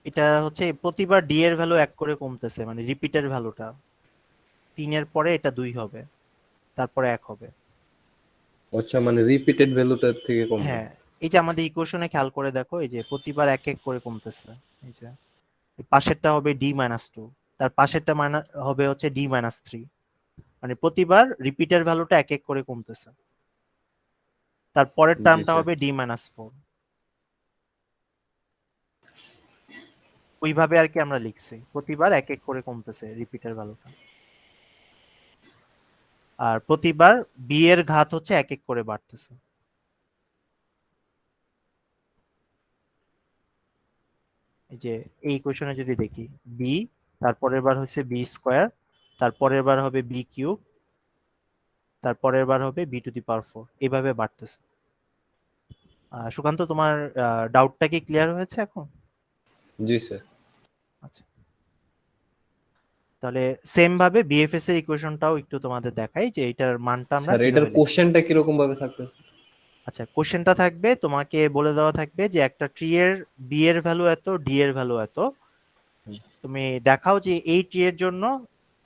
Speaker 3: এটা হচ্ছে প্রতিবার ডি এর ভ্যালু 1 করে কমতেছে, মানে রিপিটের ভ্যালুটা 3 এর পরে এটা 2 হবে, তারপরে 1 হবে।
Speaker 2: আচ্ছা, মানে রিপিটেড ভ্যালুটা থেকে কমবে।
Speaker 3: হ্যাঁ, এই যে আমাদের ইকুয়েশনে খেয়াল করে দেখো, এই যে প্রতিবার 1 1 করে কমতেছে। এই যে এই পাশেরটা হবে d-2, তার পাশেরটা হবে হচ্ছে d-3, মানে প্রতিবার রিপিটের ভ্যালুটা 1 1 করে কমতেছে। তার পরের
Speaker 2: জি
Speaker 3: টার্মটা
Speaker 2: স্যার।
Speaker 3: হবে d-4। ওইভাবে আর কি আমরা লিখছি, প্রতিবার 1 1 করে কমতেছে রিপিটের ভ্যালুটা। আর প্রতিবার বি এর ঘাত হচ্ছে 1 1 করে বাড়তেছে। এই যে এই ইকুয়েশনে যদি দেখি বি, তারপরের বার হচ্ছে b², তারপরের বার হবে b³, তারপরের বার হবে b⁴, এইভাবে বাড়তেছে। সুকান্ত, তোমার ডাউটটা কি ক্লিয়ার হয়েছে এখন?
Speaker 2: জি স্যার।
Speaker 3: আচ্ছা, তাহলে সেম ভাবে বিএফএস এর ইকুয়েশনটাও একটু তোমাদের দেখাই যে এটার মানটা আমরা
Speaker 2: স্যার এটার
Speaker 3: কিভাবে লিখব।
Speaker 2: কোশ্চেনটা কিরকম ভাবে থাকবে?
Speaker 3: আচ্ছা, কোশ্চেনটা থাকবে, তোমাকে বলে দেওয়া থাকবে যে একটা ট্রি এর বি এর ভ্যালু এত, ডি এর ভ্যালু এত, তুমি দেখাও যে এই ট্রি এর জন্য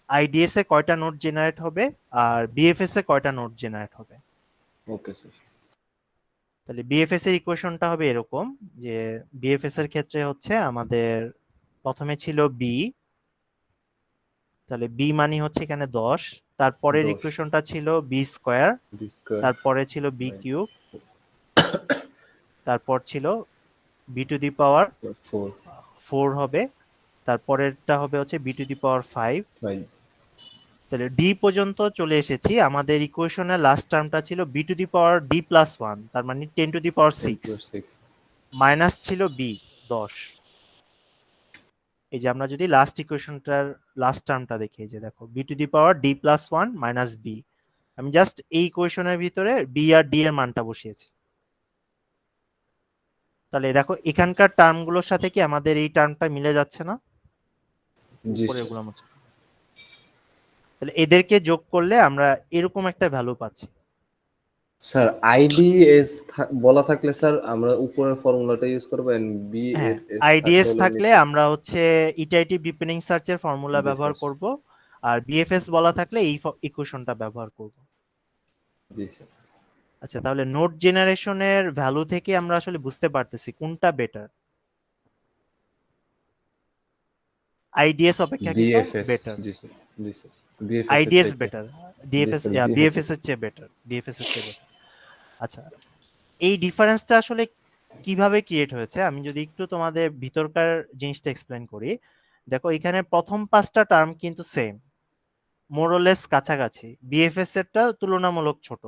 Speaker 3: আইডিএস এ কয়টা নোড জেনারেট হবে আর বিএফএস এ কয়টা নোড জেনারেট হবে।
Speaker 2: Okay sir.
Speaker 3: তাহলে বিএফএস এর ইকুয়েশনটা হবে এরকম যে বিএফএস এর ক্ষেত্রে হচ্ছে আমাদের প্রথমে ছিল বি, তাহলে বি মানে হচ্ছে এখানে 10, তারপরের
Speaker 2: 10
Speaker 3: ইকুয়েশনটা ছিল b²,
Speaker 2: b²,
Speaker 3: তারপরে ছিল b³, তারপর ছিল b⁴ 4 হবে, তারপরেরটা হবে হচ্ছে b⁵ 5।
Speaker 2: 5
Speaker 3: তাহলে ডি পর্যন্ত চলে এসেছি, আমাদের ইকুয়েশনের লাস্ট টার্মটা ছিল b⁻d+1, তার মানে 10⁶,
Speaker 2: 10⁶।
Speaker 3: মাইনাস ছিল বি 10। এই যে আমরা যদি লাস্ট ইকুয়েশনটার লাস্ট টার্মটা দেখি, এই যে দেখো b⁻d+1 মাইনাস বি, আমি জাস্ট এই ইকুয়েশনের ভিতরে বি আর ডি এর মানটা বসিয়েছি। তাহলে দেখো এখানকার টার্মগুলোর সাথে কি আমাদের এই টার্মটা মিলে যাচ্ছে না?
Speaker 2: জি
Speaker 3: উপরে
Speaker 2: স্যার।
Speaker 3: এগুলো মুছে। তাহলে এদেরকে যোগ করলে আমরা এরকম একটা ভ্যালু পাচ্ছি।
Speaker 2: স্যার আইডিএস বলা থাকলে স্যার আমরা উপরের ফর্মুলাটা ইউজ করব, এন্ড
Speaker 3: হ্যাঁ,
Speaker 2: বিএসএস
Speaker 3: আইডিএস
Speaker 2: থাকলে
Speaker 3: থাকলে আমরা হচ্ছে ইটারেটিভ ডিপেন্ডিং সার্চের ফর্মুলা
Speaker 2: জি
Speaker 3: ব্যবহার
Speaker 2: স্যার।
Speaker 3: করব, আর বিএফএস বলা থাকলে এই ইকুয়েশনটা ব্যবহার করব।
Speaker 2: জি স্যার।
Speaker 3: আচ্ছা, তাহলে নোড জেনারেশনের ভ্যালু থেকে আমরা আসলে বুঝতে পারতেছি কোনটা বেটার, আইডিএস অপেক্ষাকৃত
Speaker 2: বিএফএস।
Speaker 3: বেটার।
Speaker 2: জি স্যার। জি স্যার। বিএফএস এর
Speaker 3: আইডিএস
Speaker 2: চাইতে।
Speaker 3: বেটার,
Speaker 2: জি
Speaker 3: ডিএফএস
Speaker 2: স্যার,
Speaker 3: বিএফএস
Speaker 2: বিএফএস।
Speaker 3: এর চেয়ে বেটার, বিএফএস এর চেয়ে বেটার। আচ্ছা, এই ডিফারেন্সটা আসলে কিভাবে ক্রিয়েট হয়েছে আমি যদি একটু তোমাদের ভিতরকার জিনিসটা এক্সপ্লেন করি। দেখো এখানে প্রথম 5টা টার্ম কিন্তু সেম, মোরলেস কাছাকাছি, বিএফএস এরটা তুলনামূলক ছোট।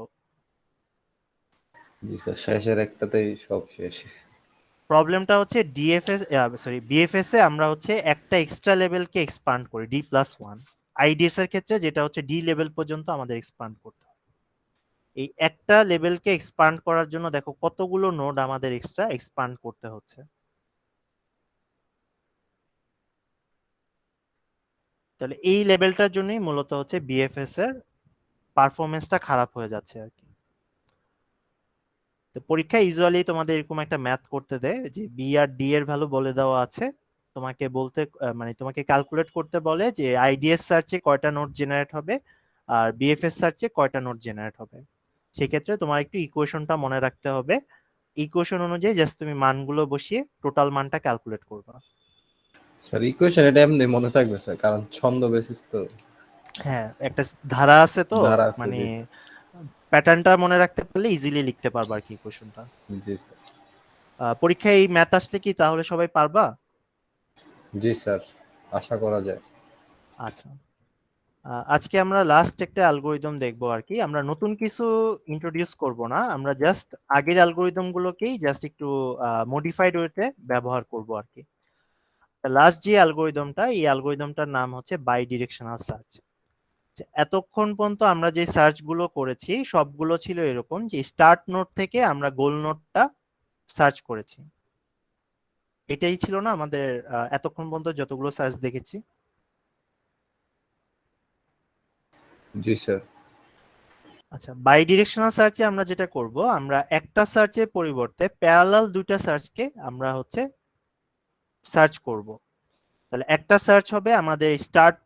Speaker 2: জি স্যার, শেষের একটাতেই সব শেষ।
Speaker 3: প্রবলেমটা হচ্ছে বিএফএস এ আমরা হচ্ছে একটা এক্সট্রা লেভেলকে এক্সপান্ড করি d+1, আইডিএস এর ক্ষেত্রে যেটা হচ্ছে ডি লেভেল পর্যন্ত আমাদের এক্সপান্ড করতে হয়। এই একটা লেভেলকে এক্সপান্ড করার জন্য দেখো কতগুলো নোড আমাদের এক্সট্রা এক্সপান্ড করতে হচ্ছে। তাহলে এই লেভেলটার জন্যই মূলত হচ্ছে বিএফএস এর পারফরমেন্সটা খারাপ হয়ে যাচ্ছে আর কি। তো পরীক্ষায় ইউজুয়ালি তোমাদের এরকম একটা ম্যাথ করতে দেয় যে বি আর ডি এর ভ্যালু বলে দেওয়া আছে, তোমাকে বলতে মানে তোমাকে ক্যালকুলেট করতে বলে যে আইডিএস সার্চে কয়টা নোড জেনারেট হবে আর বিএফএস সার্চে কয়টা নোড জেনারেট হবে। সেক্ষেত্রে তোমার একটু ইকুয়েশনটা মনে রাখতে হবে, ইকুয়েশন অনুযায়ী জাস্ট তুমি মানগুলো বসিয়ে টোটাল মানটা ক্যালকুলেট করবা।
Speaker 2: স্যার ইকুয়েশন এটা এমনি মনে থাকবে স্যার, কারণ ছন্দ বেসিস তো।
Speaker 3: হ্যাঁ, একটা ধারা আছে তো,
Speaker 2: ধারা আছে,
Speaker 3: মানে
Speaker 2: জি
Speaker 3: প্যাটার্নটা মনে রাখতে পারলে ইজিলি লিখতে পারবা আর কি ইকুয়েশনটা।
Speaker 2: স্যার। জি স্যার।
Speaker 3: পরীক্ষায় এই ম্যাথ আসলে কি তাহলে সবাই পারবা?
Speaker 2: জি স্যার, আশা করা যায়।
Speaker 3: আচ্ছা, আজকে আমরা লাস্ট একটা অ্যালগোরিদম দেখবো আর কি। আমরা নতুন কিছু ইন্ট্রোডিউস করব না, আমরা জাস্ট আগের অ্যালগোরিদম গুলোকেই জাস্ট একটু মডিফাইড ওয়েতে ব্যবহার করব আর কি। লাস্ট যে অ্যালগোরিদমটা, এই অ্যালগোরিদমটার নাম হচ্ছে বাই ডিরেকশনাল সার্চ। এতক্ষণ পর্যন্ত আমরা যে সার্চ গুলো করেছি সবগুলো ছিল এরকম যে স্টার্ট নোড থেকে আমরা গোল নোডটা সার্চ করেছি। এটাই ছিল না আমাদের এতক্ষণ পর্যন্ত যতগুলো সার্চ দেখেছি।
Speaker 2: জি স্যার।
Speaker 3: আচ্ছা, বাই ডিরেকশনাল সার্চে আমরা যেটা করব, আমরা একটা সার্চের পরিবর্তে প্যারালাল দুইটা সার্চকে আমরা হচ্ছে সার্চ করব। তাহলে একটা সার্চ হবে আমাদের স্টার্ট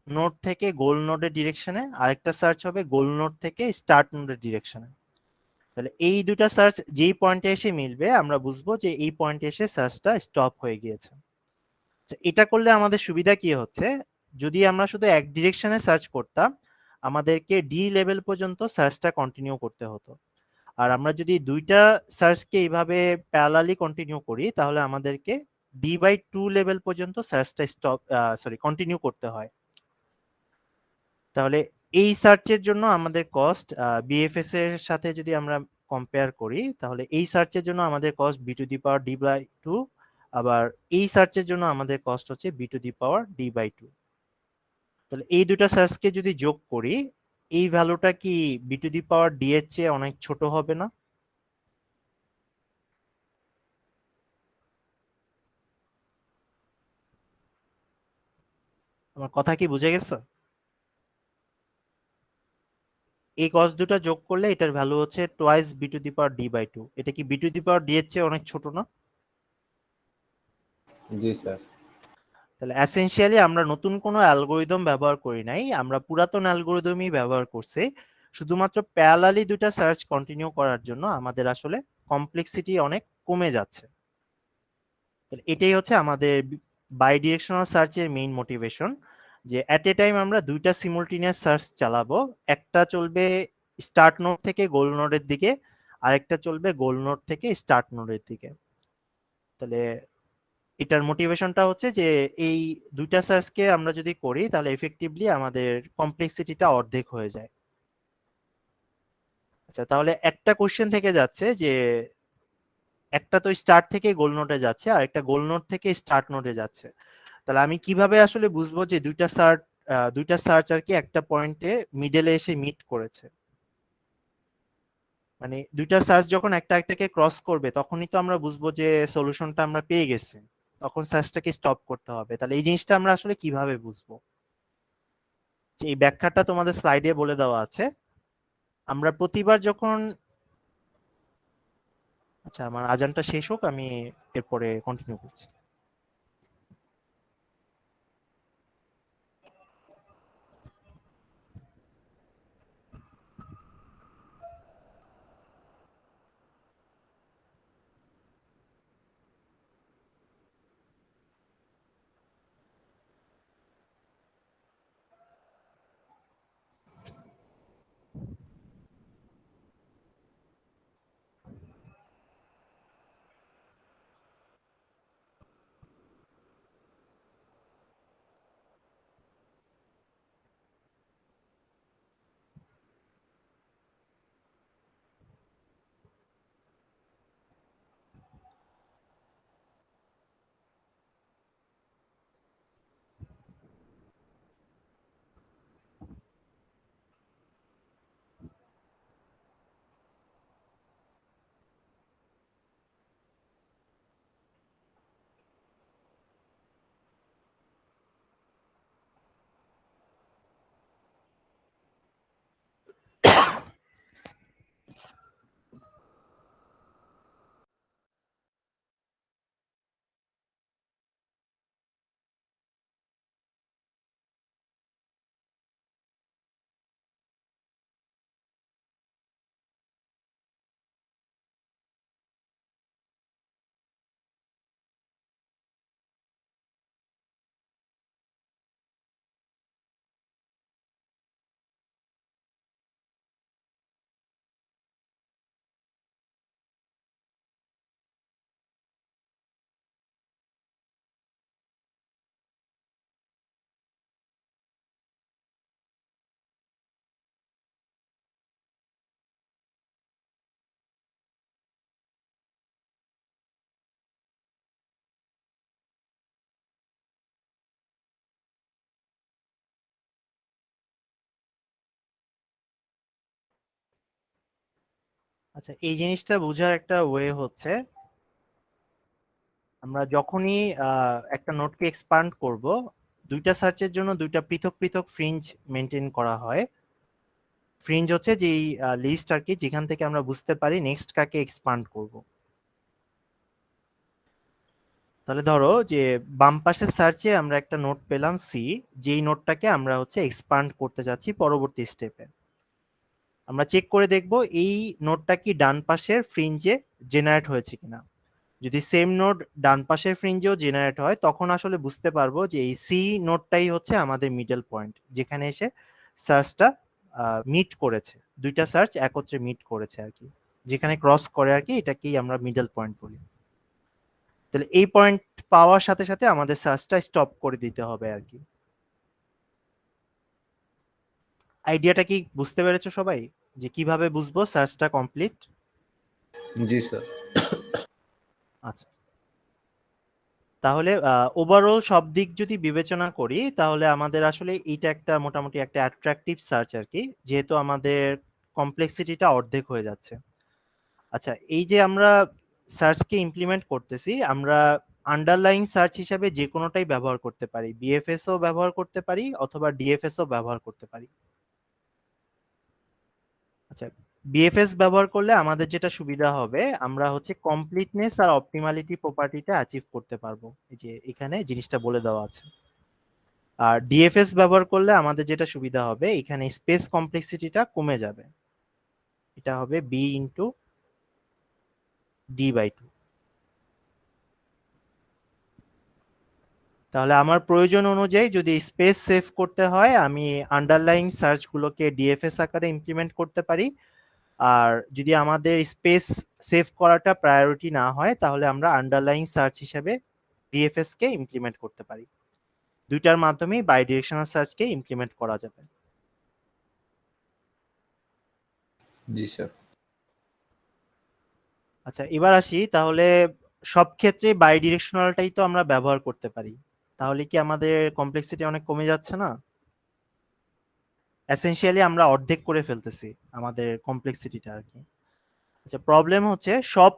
Speaker 3: নোড থেকে গোল নোডের ডিরেকশনে, আরেকটা সার্চ হবে গোল নোড থেকে স্টার্ট নোডের ডিরেকশনে। তাহলে এই দুটা সার্চ যেই পয়েন্টে এসে মিলবে আমরা বুঝবো যে এই পয়েন্টে এসে সার্চটা স্টপ হয়ে গিয়েছে। আচ্ছা, এটা করলে আমাদের সুবিধা কি হচ্ছে, যদি আমরা শুধু এক ডিরেকশনে সার্চ করতাম আমাদেরকে ডি লেভেল পর্যন্ত সার্চটা কন্টিনিউ করতে হতো। আর আমরা যদি দুইটা সার্চকে এইভাবে প্যারালালি কন্টিনিউ করি তাহলে আমাদেরকে D/2 লেভেল পর্যন্ত সার্চটা কন্টিনিউ করতে হয়। তাহলে এই সার্চের জন্য আমাদের কস্ট বিএফএস এর সাথে যদি আমরা কম্পেয়ার করি তাহলে এই সার্চের জন্য আমাদের কস্ট B⁴D/2, আবার এই সার্চের জন্য আমাদের কস্ট হচ্ছে B⁴D/2। তাহলে এই দুটা সার্চকে যদি যোগ করি এই ভ্যালুটা কি B⁴D এর চেয়ে অনেক ছোট হবে না? আমার কথা কি বুঝে গেছে? এই কস দুটা যোগ করলে এটার ভ্যালু হচ্ছে টোয়াইস B⁴D/2। এটা কি B⁴D এর চেয়ে অনেক ছোট না?
Speaker 2: জি স্যার।
Speaker 3: তাহলে এসেনশিয়ালি আমরা নতুন কোনো অ্যালগোরিদম ব্যবহার করি নাই, আমরা পুরাতন অ্যালগোরিদমই ব্যবহার করছি। শুধুমাত্র প্যারালালি দুটা সার্চ কন্টিনিউ করার জন্য আমাদের আসলে কমপ্লেক্সিটি অনেক কমে যাচ্ছে। তাহলে এটাই হচ্ছে আমাদের বাই ডিরেকশনাল সার্চের মেইন মোটিভেশন, যে অ্যাট এ টাইম আমরা দুইটা সিমুলটেনিয়াস সার্চ চালাবো। একটা চলবে স্টার্ট নোড থেকে গোল নোডের দিকে, আরেকটা চলবে গোল নোড থেকে স্টার্ট নোডের দিকে। তাহলে এটার মোটিভেশনটা হচ্ছে যে এই দুইটা সার্চকে আমরা যদি করি তাহলে এফেক্টিভলি আমাদের কমপ্লেক্সিটিটা অর্ধেক হয়ে যায়। আচ্ছা, তাহলে একটা কোশ্চেন থেকে যাচ্ছে যে একটা তো স্টার্ট থেকে গোল নোডে যাচ্ছে আর একটা গোল নোড থেকে স্টার্ট নোডে যাচ্ছে, তাহলে আমি কিভাবে আসলে বুঝবো যে দুইটা সার্চ আর কি একটা পয়েন্টে মিডলে এসে মিট করেছে? মানে দুইটা সার্চ যখন একটা একটাকে ক্রস করবে তখনই তো আমরা বুঝবো যে সলিউশনটা আমরা পেয়ে গেছি, তখন সার্চটাকে স্টপ করতে হবে। তাহলে এই জিনিসটা আমরা আসলে কিভাবে বুঝবো? যে এই ব্যাখ্যাটা তোমাদের স্লাইডে বলে দেওয়া আছে। আমরা প্রতিবার যখন, আচ্ছা আমার আজানটা শেষ হোক আমি এরপরে কন্টিনিউ করছি। আচ্ছা, এই জিনিসটা বোঝার একটা ওয়ে হচ্ছে, আমরা যখনই একটা নোটকে এক্সপান্ড করব, দুইটা সার্চের জন্য দুইটা পৃথক পৃথক ফ্রিঞ্জ মেনটেন করা হয়। ফ্রিঞ্জ হচ্ছে যেই লিস্ট আর কি, যেখান থেকে আমরা বুঝতে পারি নেক্সট কাকে এক্সপান্ড করব। তাহলে ধরো যে বাম পাশের সার্চে আমরা একটা নোট পেলাম সি, যেই নোটটাকে আমরা হচ্ছে এক্সপান্ড করতে যাচ্ছি পরবর্তী স্টেপে। আমরা চেক করে দেখব এই নোটটা কি ডান পাশের ফ্রিঞ্জে জেনারেট হয়েছে কিনা। যদি সেম নোড ডান পাশের ফ্রিঞ্জেও জেনারেট হয়, তখন আসলে বুঝতে পারবো যে এই সি নোডটাই হচ্ছে আমাদের মিডল পয়েন্ট, যেখানে এসে সার্চটা মিট করেছে, দুইটা সার্চ একত্রে মিট করেছে আর কি, যেখানে ক্রস করে আর কি, এটাকেই আমরা মিডল পয়েন্ট বলি। তাহলে এই পয়েন্ট পাওয়ার সাথে সাথে আমাদের সার্চটা স্টপ করে দিতে হবে আর কি। আইডিয়াটা কি বুঝতে পেরেছো সবাই, যে কিভাবে বুঝবো সার্চটা কমপ্লিট?
Speaker 2: জি স্যার।
Speaker 3: আচ্ছা, তাহলে ওভারঅল সব দিক যদি বিবেচনা করি, তাহলে আমাদের আসলে এইটা একটা মোটামুটি একটা অ্যাট্রাকটিভ সার্চ আর কি, যেহেতু আমাদের কমপ্লেক্সিটিটা অর্ধেক হয়ে যাচ্ছে। আচ্ছা, এই যে আমরা সার্চকে ইমপ্লিমেন্ট করতেছি, আমরা আন্ডারলাইং সার্চ হিসাবে যে কোনোটাই ব্যবহার করতে পারি, বিএফএসও ব্যবহার করতে পারি অথবা ডিএফএসও ব্যবহার করতে পারি। আচ্ছা, বিএফএস ব্যবহার করলে আমাদের যেটা সুবিধা হবে, আমরা হচ্ছে কমপ্লিটনেস আর অপটিমালিটি প্রপার্টিটা অ্যাচিভ করতে পারবো, এই যে এখানে জিনিসটা বলে দেওয়া আছে। আর ডিএফএস ব্যবহার করলে আমাদের যেটা সুবিধা হবে, এখানে স্পেস কমপ্লেক্সিটিটা কমে যাবে, এটা হবে বি ইন্টু d/2। তাহলে আমার প্রয়োজন অনুযায়ী যদি স্পেস সেভ করতে হয়, আমি আন্ডারলাইং সার্চগুলোকে ডিএফএস আকারে ইমপ্লিমেন্ট করতে পারি। আর যদি আমাদের স্পেস সেভ করাটা প্রায়োরিটি না হয়, তাহলে আমরা আন্ডারলাইং সার্চ হিসেবে ডিএফএস কে ইমপ্লিমেন্ট করতে পারি। দুইটার মাধ্যমেই বাই ডিরেকশনাল সার্চকে ইমপ্লিমেন্ট করা যাবে।
Speaker 2: জি স্যার।
Speaker 3: আচ্ছা, এবার আসি তাহলে, সব ক্ষেত্রে বাই ডিরেকশনালটাই তো আমরা ব্যবহার করতে পারি, তাহলে কি আমাদের কমপ্লেক্সিটি অনেক কমে যাচ্ছে না? এসেনশিয়ালি আমরা অর্ধেক করে ফেলতেছি আমাদের কমপ্লেক্সিটিটা আর কি। আচ্ছা, প্রবলেম হচ্ছে সব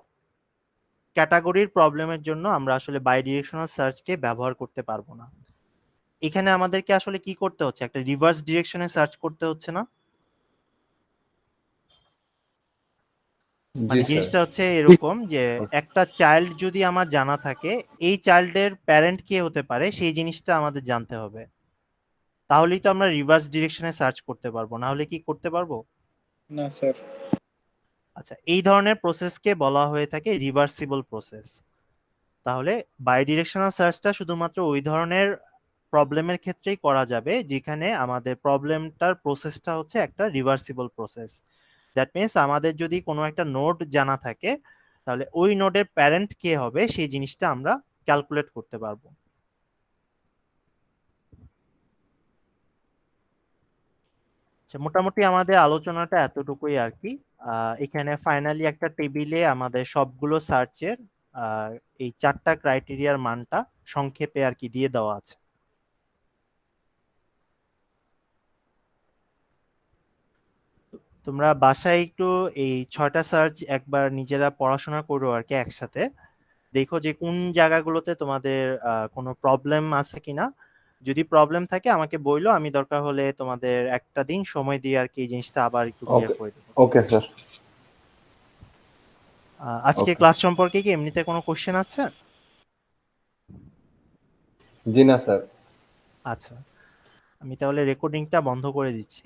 Speaker 3: ক্যাটাগরির প্রবলেমের জন্য আমরা আসলে বাই ডিরেকশনাল সার্চকে ব্যবহার করতে পারবো না। এখানে আমাদেরকে আসলে কি করতে হচ্ছে, একটা রিভার্স ডিরেকশনে সার্চ করতে হচ্ছে না?
Speaker 2: জি
Speaker 3: মানে
Speaker 2: স্যার।
Speaker 3: জিনিসটা হচ্ছে এরকম যে একটা চাইল্ড যদি আমার জানা থাকে, এই চাইল্ডের প্যারেন্ট কে হতে পারে সেই জিনিসটা আমাদের জানতে হবে, তাহলেই তো আমরা রিভার্স ডিরেকশনে সার্চ করতে পারবো, না হলে কি করতে পারবো?
Speaker 5: না স্যার।
Speaker 3: আচ্ছা, এই ধরনের প্রসেসকে বলা হয়ে থাকে রিভার্সিবল প্রসেস। তাহলে বাই ডিরেকশনাল সার্চটা শুধুমাত্র ওই ধরনের প্রবলেমের ক্ষেত্রেই করা যাবে যেখানে আমাদের প্রবলেমটার প্রসেসটা হচ্ছে একটা রিভার্সিবল প্রসেস। দ্যাট মিনস আমাদের যদি কোনো একটা নোড জানা থাকে, তাহলে ওই নোডের প্যারেন্ট কে হবে সেই জিনিসটা আমরা ক্যালকুলেট করতে পারবো। আচ্ছা, মোটামুটি আমাদের আলোচনাটা এতটুকুই আর কি। এখানে ফাইনালি একটা টেবিলে আমাদের সবগুলো সার্চের এই 4টা ক্রাইটেরিয়ার মানটা সংক্ষেপে আর কি দিয়ে দেওয়া আছে। তোমরা বাসায় একটু এই 6টা সার্চ একবার নিজেরা পড়াশোনা করো আর কি একসাথে, দেখো যে কোন জায়গাগুলোতে তোমাদের কোনো প্রবলেম আছে কিনা। যদি প্রবলেম থাকে আমাকে বইলো, আমি দরকার হলে তোমাদের একটা দিন সময় দিয়ে আর কি এই জিনিসটা আবার একটু ক্লিয়ার করে দেবো।
Speaker 2: Okay sir.
Speaker 3: আজকে
Speaker 2: Okay.
Speaker 3: ক্লাস সম্পর্কে কি এমনিতে কোনো কোশ্চেন আছে?
Speaker 2: জি না স্যার।
Speaker 3: আচ্ছা, আমি তাহলে রেকর্ডিংটা বন্ধ করে দিচ্ছি।